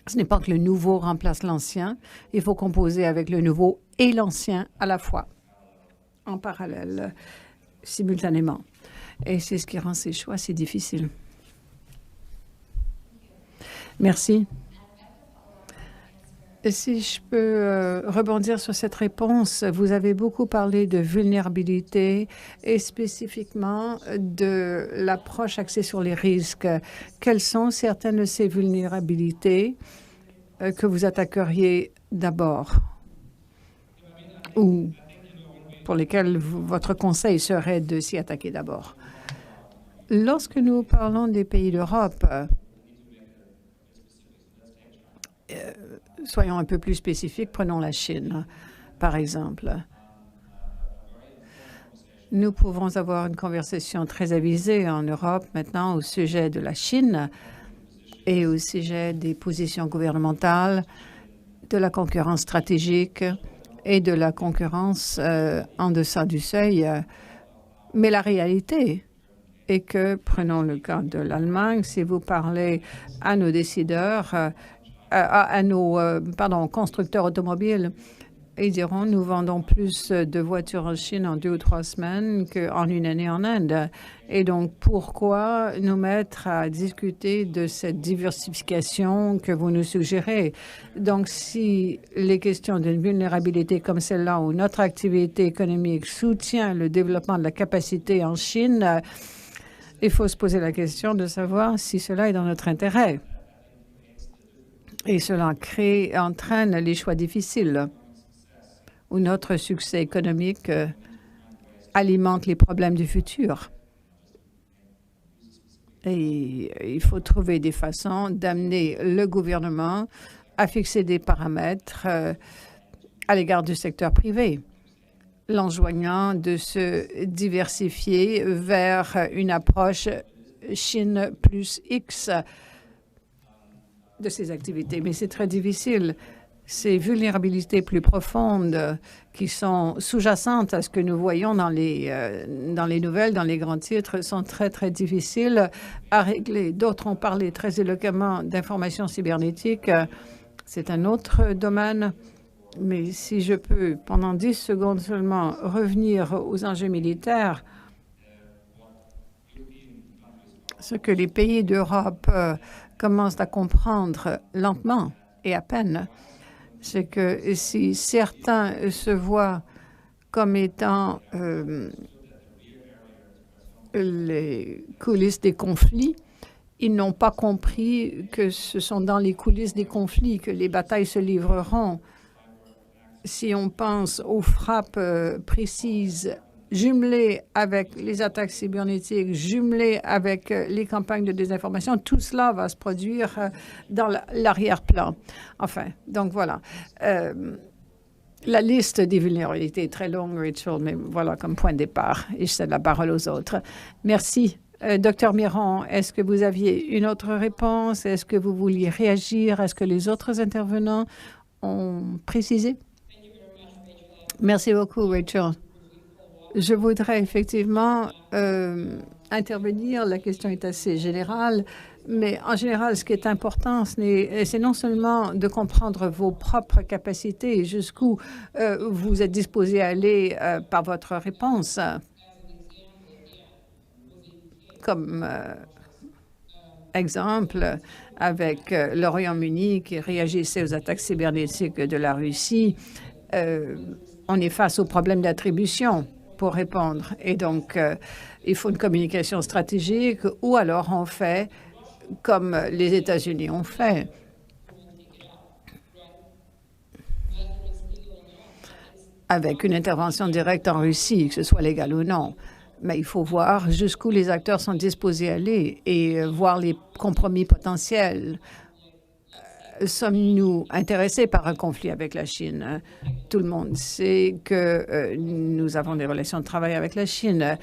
Ce n'est pas que le nouveau remplace l'ancien. Il faut composer avec le nouveau et l'ancien à la fois, en parallèle, simultanément. Et c'est ce qui rend ces choix si difficiles. Merci. Si je peux rebondir sur cette réponse, vous avez beaucoup parlé de vulnérabilité et spécifiquement de l'approche axée sur les risques. Quelles sont certaines de ces vulnérabilités que vous attaqueriez d'abord ou pour lesquelles votre conseil serait de s'y attaquer d'abord? Lorsque nous parlons des pays d'Europe, soyons un peu plus spécifiques, prenons la Chine, par exemple. Nous pouvons avoir une conversation très avisée en Europe maintenant au sujet de la Chine et au sujet des positions gouvernementales, de la concurrence stratégique et de la concurrence en deçà du seuil. Mais la réalité est que, prenons le cas de l'Allemagne, si vous parlez à nos décideurs, à nos constructeurs automobiles, ils diront nous vendons plus de voitures en Chine en 2 ou 3 semaines qu'en une année en Inde. Et donc, pourquoi nous mettre à discuter de cette diversification que vous nous suggérez? Donc, si les questions d'une vulnérabilité comme celle-là, où notre activité économique soutient le développement de la capacité en Chine, il faut se poser la question de savoir si cela est dans notre intérêt. Et cela entraîne les choix difficiles, où notre succès économique alimente les problèmes du futur. Et il faut trouver des façons d'amener le gouvernement à fixer des paramètres à l'égard du secteur privé, l'enjoignant de se diversifier vers une approche Chine plus X de ces activités. Mais c'est très difficile. Ces vulnérabilités plus profondes qui sont sous-jacentes à ce que nous voyons dans les nouvelles, dans les grands titres, sont très, très difficiles à régler. D'autres ont parlé très éloquemment d'information cybernétique. C'est un autre domaine. Mais si je peux, pendant 10 secondes seulement, revenir aux enjeux militaires, ce que les pays d'Europe commencent à comprendre lentement et à peine, c'est que si certains se voient comme étant les coulisses des conflits, ils n'ont pas compris que ce sont dans les coulisses des conflits que les batailles se livreront. Si on pense aux frappes précises, jumelées avec les attaques cybernétiques, jumelées avec les campagnes de désinformation, tout cela va se produire dans l'arrière-plan. Enfin, donc voilà. La liste des vulnérabilités est très longue, Rachel, mais voilà comme point de départ. Et je cède la parole aux autres. Merci. Docteur Miron, est-ce que vous aviez une autre réponse? Est-ce que vous vouliez réagir? Est-ce que les autres intervenants ont précisé? Merci beaucoup, Rachel. Je voudrais effectivement intervenir. La question est assez générale, mais en général, ce qui est important, c'est non seulement de comprendre vos propres capacités et jusqu'où vous êtes disposé à aller par votre réponse. Comme exemple, avec le Royaume-Uni qui réagissait aux attaques cybernétiques de la Russie, on est face au problème d'attribution pour répondre. Et donc, il faut une communication stratégique ou alors on fait comme les États-Unis ont fait. Avec une intervention directe en Russie, que ce soit légal ou non. Mais il faut voir jusqu'où les acteurs sont disposés à aller et voir les compromis potentiels. Sommes-nous intéressés par un conflit avec la Chine? Tout le monde sait que nous avons des relations de travail avec la Chine.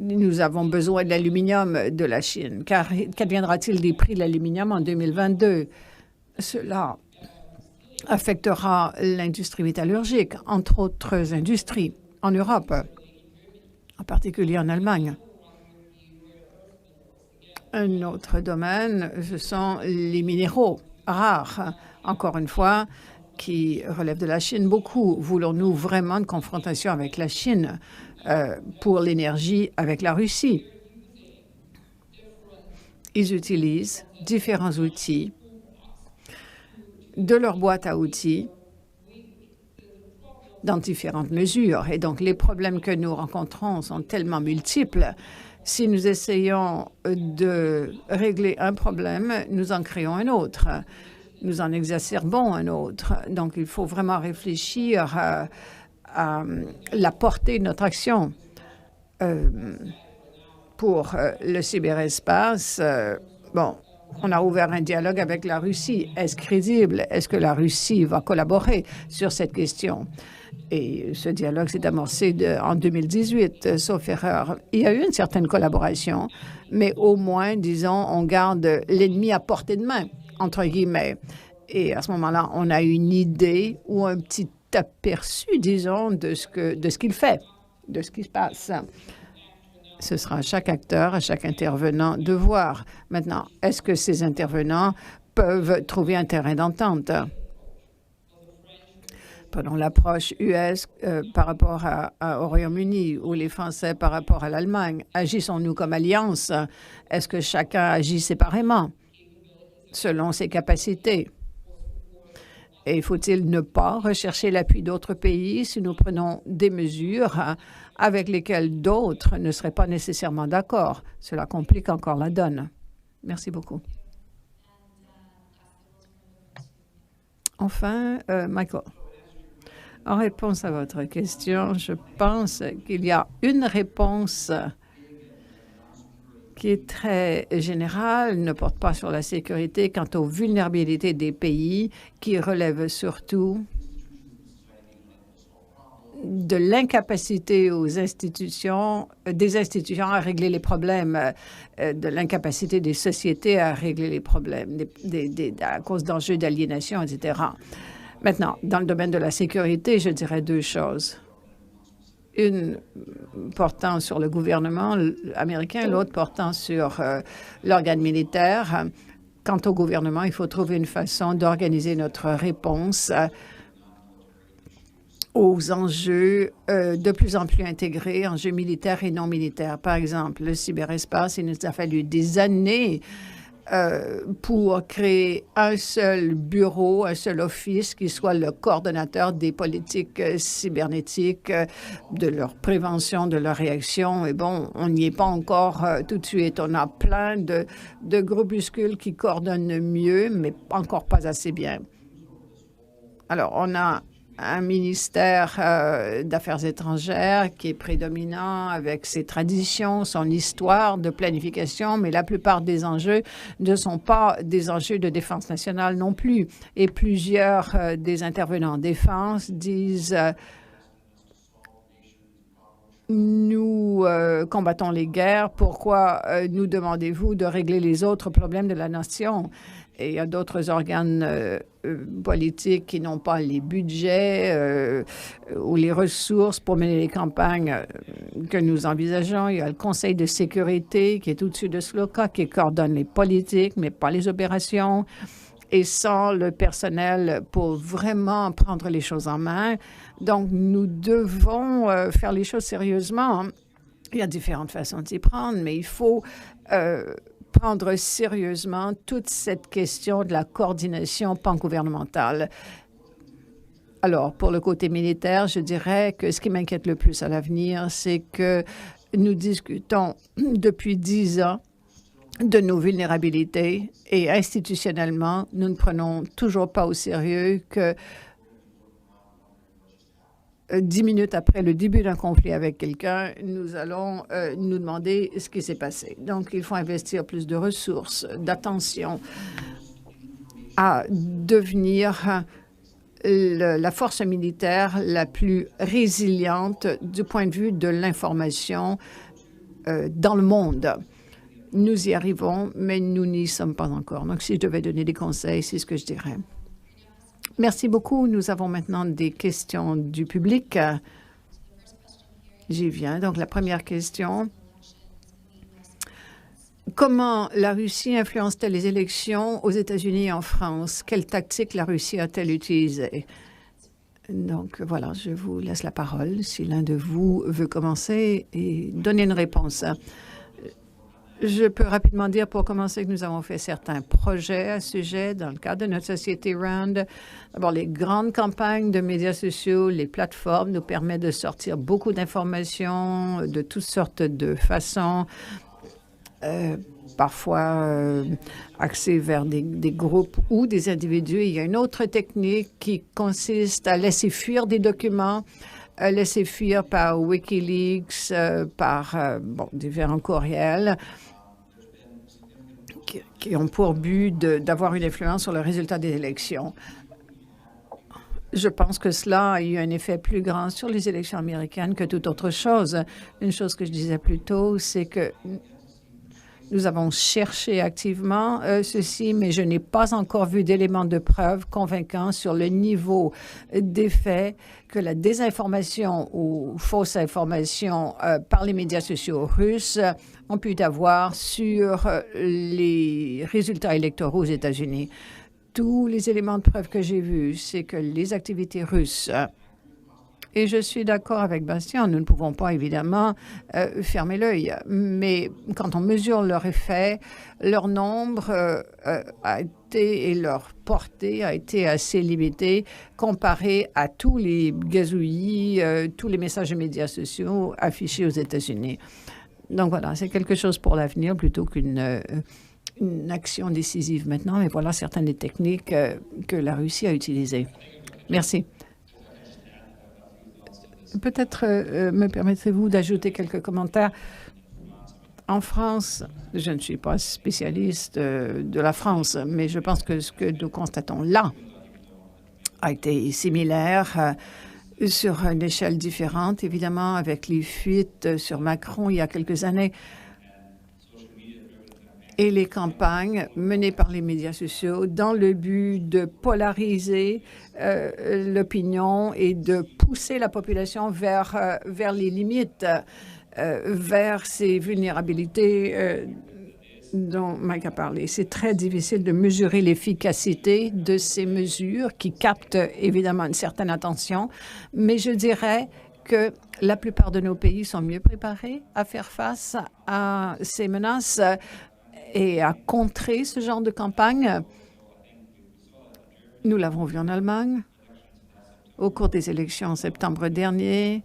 Nous avons besoin de l'aluminium de la Chine. Car qu'adviendra-t-il des prix de l'aluminium en 2022? Cela affectera l'industrie métallurgique, entre autres industries, en Europe, en particulier en Allemagne. Un autre domaine, ce sont les minéraux rares, encore une fois, qui relèvent de la Chine beaucoup. Voulons-nous vraiment une confrontation avec la Chine pour l'énergie avec la Russie? Ils utilisent différents outils de leur boîte à outils dans différentes mesures. Et donc, les problèmes que nous rencontrons sont tellement multiples. Si nous essayons de régler un problème, nous en créons un autre. Nous en exacerbons un autre. Donc, il faut vraiment réfléchir à la portée de notre action. Pour le cyberespace, bon, on a ouvert un dialogue avec la Russie. Est-ce crédible? Est-ce que la Russie va collaborer sur cette question? Et ce dialogue s'est amorcé en 2018, sauf erreur. Il y a eu une certaine collaboration, mais au moins, disons, on garde l'ennemi à portée de main, entre guillemets. Et à ce moment-là, on a une idée ou un petit aperçu, disons, de ce qu'il fait, de ce qui se passe. Ce sera à chaque acteur, à chaque intervenant de voir. Maintenant, est-ce que ces intervenants peuvent trouver un terrain d'entente? Prenons l'approche US par rapport au Royaume-Uni ou les Français par rapport à l'Allemagne. Agissons-nous comme alliance? Est-ce que chacun agit séparément selon ses capacités? Et faut-il ne pas rechercher l'appui d'autres pays si nous prenons des mesures avec lesquelles d'autres ne seraient pas nécessairement d'accord? Cela complique encore la donne. Merci beaucoup. Enfin, Michael. En réponse à votre question, je pense qu'il y a une réponse qui est très générale, ne porte pas sur la sécurité, quant aux vulnérabilités des pays, qui relèvent surtout de l'incapacité des institutions à régler les problèmes, de l'incapacité des sociétés à régler les problèmes à cause d'enjeux d'aliénation, etc. Maintenant, dans le domaine de la sécurité, je dirais deux choses. Une portant sur le gouvernement américain, l'autre portant sur l'organe militaire. Quant au gouvernement, il faut trouver une façon d'organiser notre réponse aux enjeux de plus en plus intégrés, enjeux militaires et non militaires. Par exemple, le cyberespace, il nous a fallu des années pour créer un seul bureau, un seul office qui soit le coordonnateur des politiques cybernétiques, de leur prévention, de leur réaction. Et bon, on n'y est pas encore tout de suite. On a plein de groupuscules qui coordonnent mieux, mais encore pas assez bien. Alors, on a un ministère d'Affaires étrangères qui est prédominant avec ses traditions, son histoire de planification, mais la plupart des enjeux ne sont pas des enjeux de défense nationale non plus. Et plusieurs des intervenants en défense disent nous combattons les guerres, pourquoi nous demandez-vous de régler les autres problèmes de la nation? Et il y a d'autres organes politiques qui n'ont pas les budgets ou les ressources pour mener les campagnes que nous envisageons. Il y a le Conseil de sécurité qui est au-dessus de SLOCA, qui coordonne les politiques, mais pas les opérations. Et sans le personnel pour vraiment prendre les choses en main. Donc, nous devons faire les choses sérieusement. Il y a différentes façons d'y prendre, mais il faut prendre sérieusement toute cette question de la coordination pan-gouvernementale. Alors, pour le côté militaire, je dirais que ce qui m'inquiète le plus à l'avenir, c'est que nous discutons depuis 10 ans de nos vulnérabilités et institutionnellement, nous ne prenons toujours pas au sérieux que 10 minutes après le début d'un conflit avec quelqu'un, nous allons nous demander ce qui s'est passé. Donc, il faut investir plus de ressources, d'attention à devenir la force militaire la plus résiliente du point de vue de l'information dans le monde. Nous y arrivons, mais nous n'y sommes pas encore. Donc, si je devais donner des conseils, c'est ce que je dirais. Merci beaucoup. Nous avons maintenant des questions du public. J'y viens. Donc, la première question. Comment la Russie influence-t-elle les élections aux États-Unis et en France? Quelle tactique la Russie a-t-elle utilisée? Donc, voilà, je vous laisse la parole si l'un de vous veut commencer et donner une réponse. Je peux rapidement dire pour commencer que nous avons fait certains projets à ce sujet dans le cadre de notre société Round. D'abord, les grandes campagnes de médias sociaux, les plateformes nous permettent de sortir beaucoup d'informations de toutes sortes de façons, parfois axées vers des groupes ou des individus. Il y a une autre technique qui consiste à laisser fuir des documents, laisser fuir par Wikileaks, par différents courriels qui ont pour but d'avoir une influence sur le résultat des élections. Je pense que cela a eu un effet plus grand sur les élections américaines que toute autre chose. Une chose que je disais plus tôt, c'est que nous avons cherché activement ceci, mais je n'ai pas encore vu d'éléments de preuve convaincants sur le niveau d'effet que la désinformation ou fausse information par les médias sociaux russes ont pu avoir sur les résultats électoraux aux États-Unis. Tous les éléments de preuve que j'ai vus, c'est que les activités russes, et je suis d'accord avec Bastien, nous ne pouvons pas évidemment fermer l'œil, mais quand on mesure leur effet, leur nombre a été et leur portée a été assez limitée comparé à tous les gazouillis, tous les messages de médias sociaux affichés aux États-Unis. Donc voilà, c'est quelque chose pour l'avenir plutôt qu'une action décisive maintenant, mais voilà certaines des techniques que la Russie a utilisées. Merci. Peut-être me permettrez-vous d'ajouter quelques commentaires. En France, je ne suis pas spécialiste de la France, mais je pense que ce que nous constatons là a été similaire sur une échelle différente, évidemment, avec les fuites sur Macron il y a quelques années et les campagnes menées par les médias sociaux dans le but de polariser l'opinion et de pousser la population vers les limites, vers ces vulnérabilités dont Mike a parlé. C'est très difficile de mesurer l'efficacité de ces mesures qui captent évidemment une certaine attention, mais je dirais que la plupart de nos pays sont mieux préparés à faire face à ces menaces et à contrer ce genre de campagne. Nous l'avons vu en Allemagne au cours des élections en septembre dernier,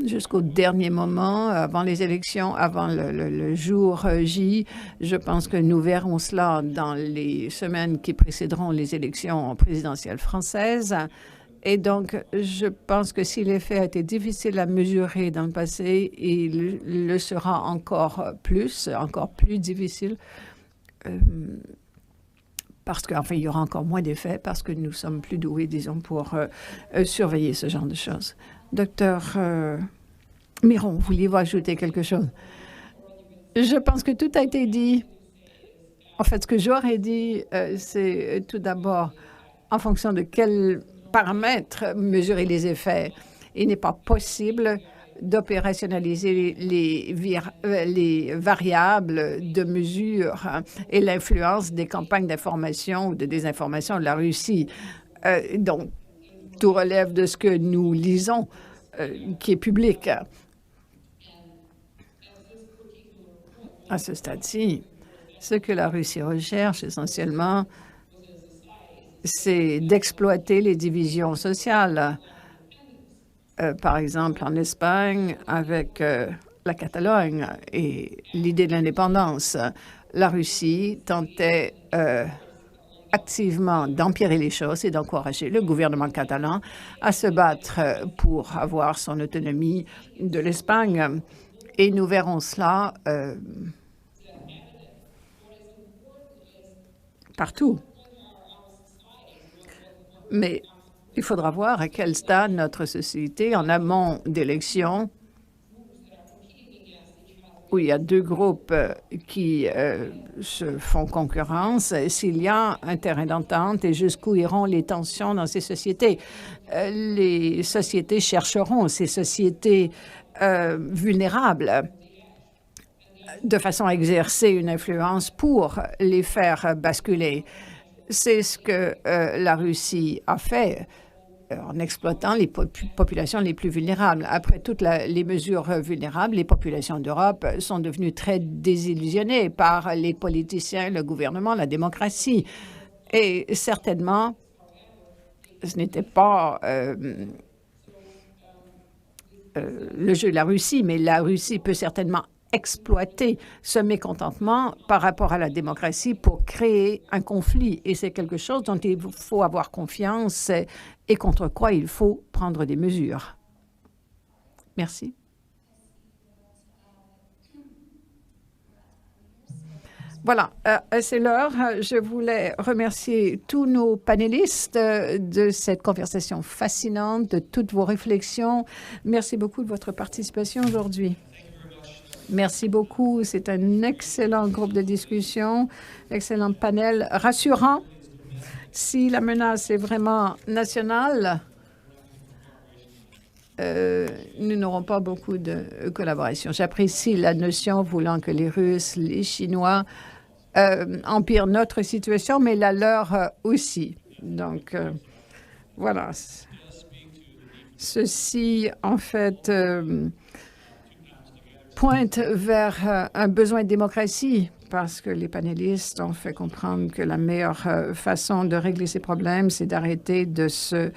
jusqu'au dernier moment, avant les élections, avant le jour J. Je pense que nous verrons cela dans les semaines qui précéderont les élections présidentielles françaises. Et donc, je pense que si l'effet a été difficile à mesurer dans le passé, il le sera encore plus difficile, parce qu'enfin, il y aura encore moins d'effets, parce que nous sommes plus doués, disons, pour surveiller ce genre de choses. Docteur Miron, vouliez-vous ajouter quelque chose? Je pense que tout a été dit. En fait, ce que j'aurais dit, c'est tout d'abord, en fonction de quels paramètres mesurer les effets. Il n'est pas possible d'opérationnaliser les variables de mesure et l'influence des campagnes d'information ou de désinformation de la Russie. Donc, tout relève de ce que nous lisons, qui est public. À ce stade-ci, ce que la Russie recherche essentiellement, c'est d'exploiter les divisions sociales. Par exemple, en Espagne, avec la Catalogne et l'idée de l'indépendance, la Russie tentait activement d'empirer les choses et d'encourager le gouvernement catalan à se battre pour avoir son autonomie de l'Espagne. Et nous verrons cela partout. Mais il faudra voir à quel stade notre société, en amont d'élections, où il y a deux groupes qui se font concurrence, s'il y a un terrain d'entente et jusqu'où iront les tensions dans ces sociétés. Les sociétés chercheront ces sociétés vulnérables de façon à exercer une influence pour les faire basculer. C'est ce que la Russie a fait en exploitant les populations les plus vulnérables. Après toutes les mesures vulnérables, les populations d'Europe sont devenues très désillusionnées par les politiciens, le gouvernement, la démocratie. Et certainement, ce n'était pas le jeu de la Russie, mais la Russie peut certainement exploiter ce mécontentement par rapport à la démocratie pour créer un conflit. Et c'est quelque chose dont il faut avoir confiance et contre quoi il faut prendre des mesures. Merci. Voilà, c'est l'heure. Je voulais remercier tous nos panélistes de cette conversation fascinante, de toutes vos réflexions. Merci beaucoup de votre participation aujourd'hui. Merci beaucoup. C'est un excellent groupe de discussion, excellent panel, rassurant. Si la menace est vraiment nationale, nous n'aurons pas beaucoup de collaboration. J'apprécie la notion voulant que les Russes, les Chinois empirent notre situation, mais la leur aussi. Donc, voilà. Ceci, en fait, pointe vers un besoin de démocratie, parce que les panélistes ont fait comprendre que la meilleure façon de régler ces problèmes, c'est d'arrêter de se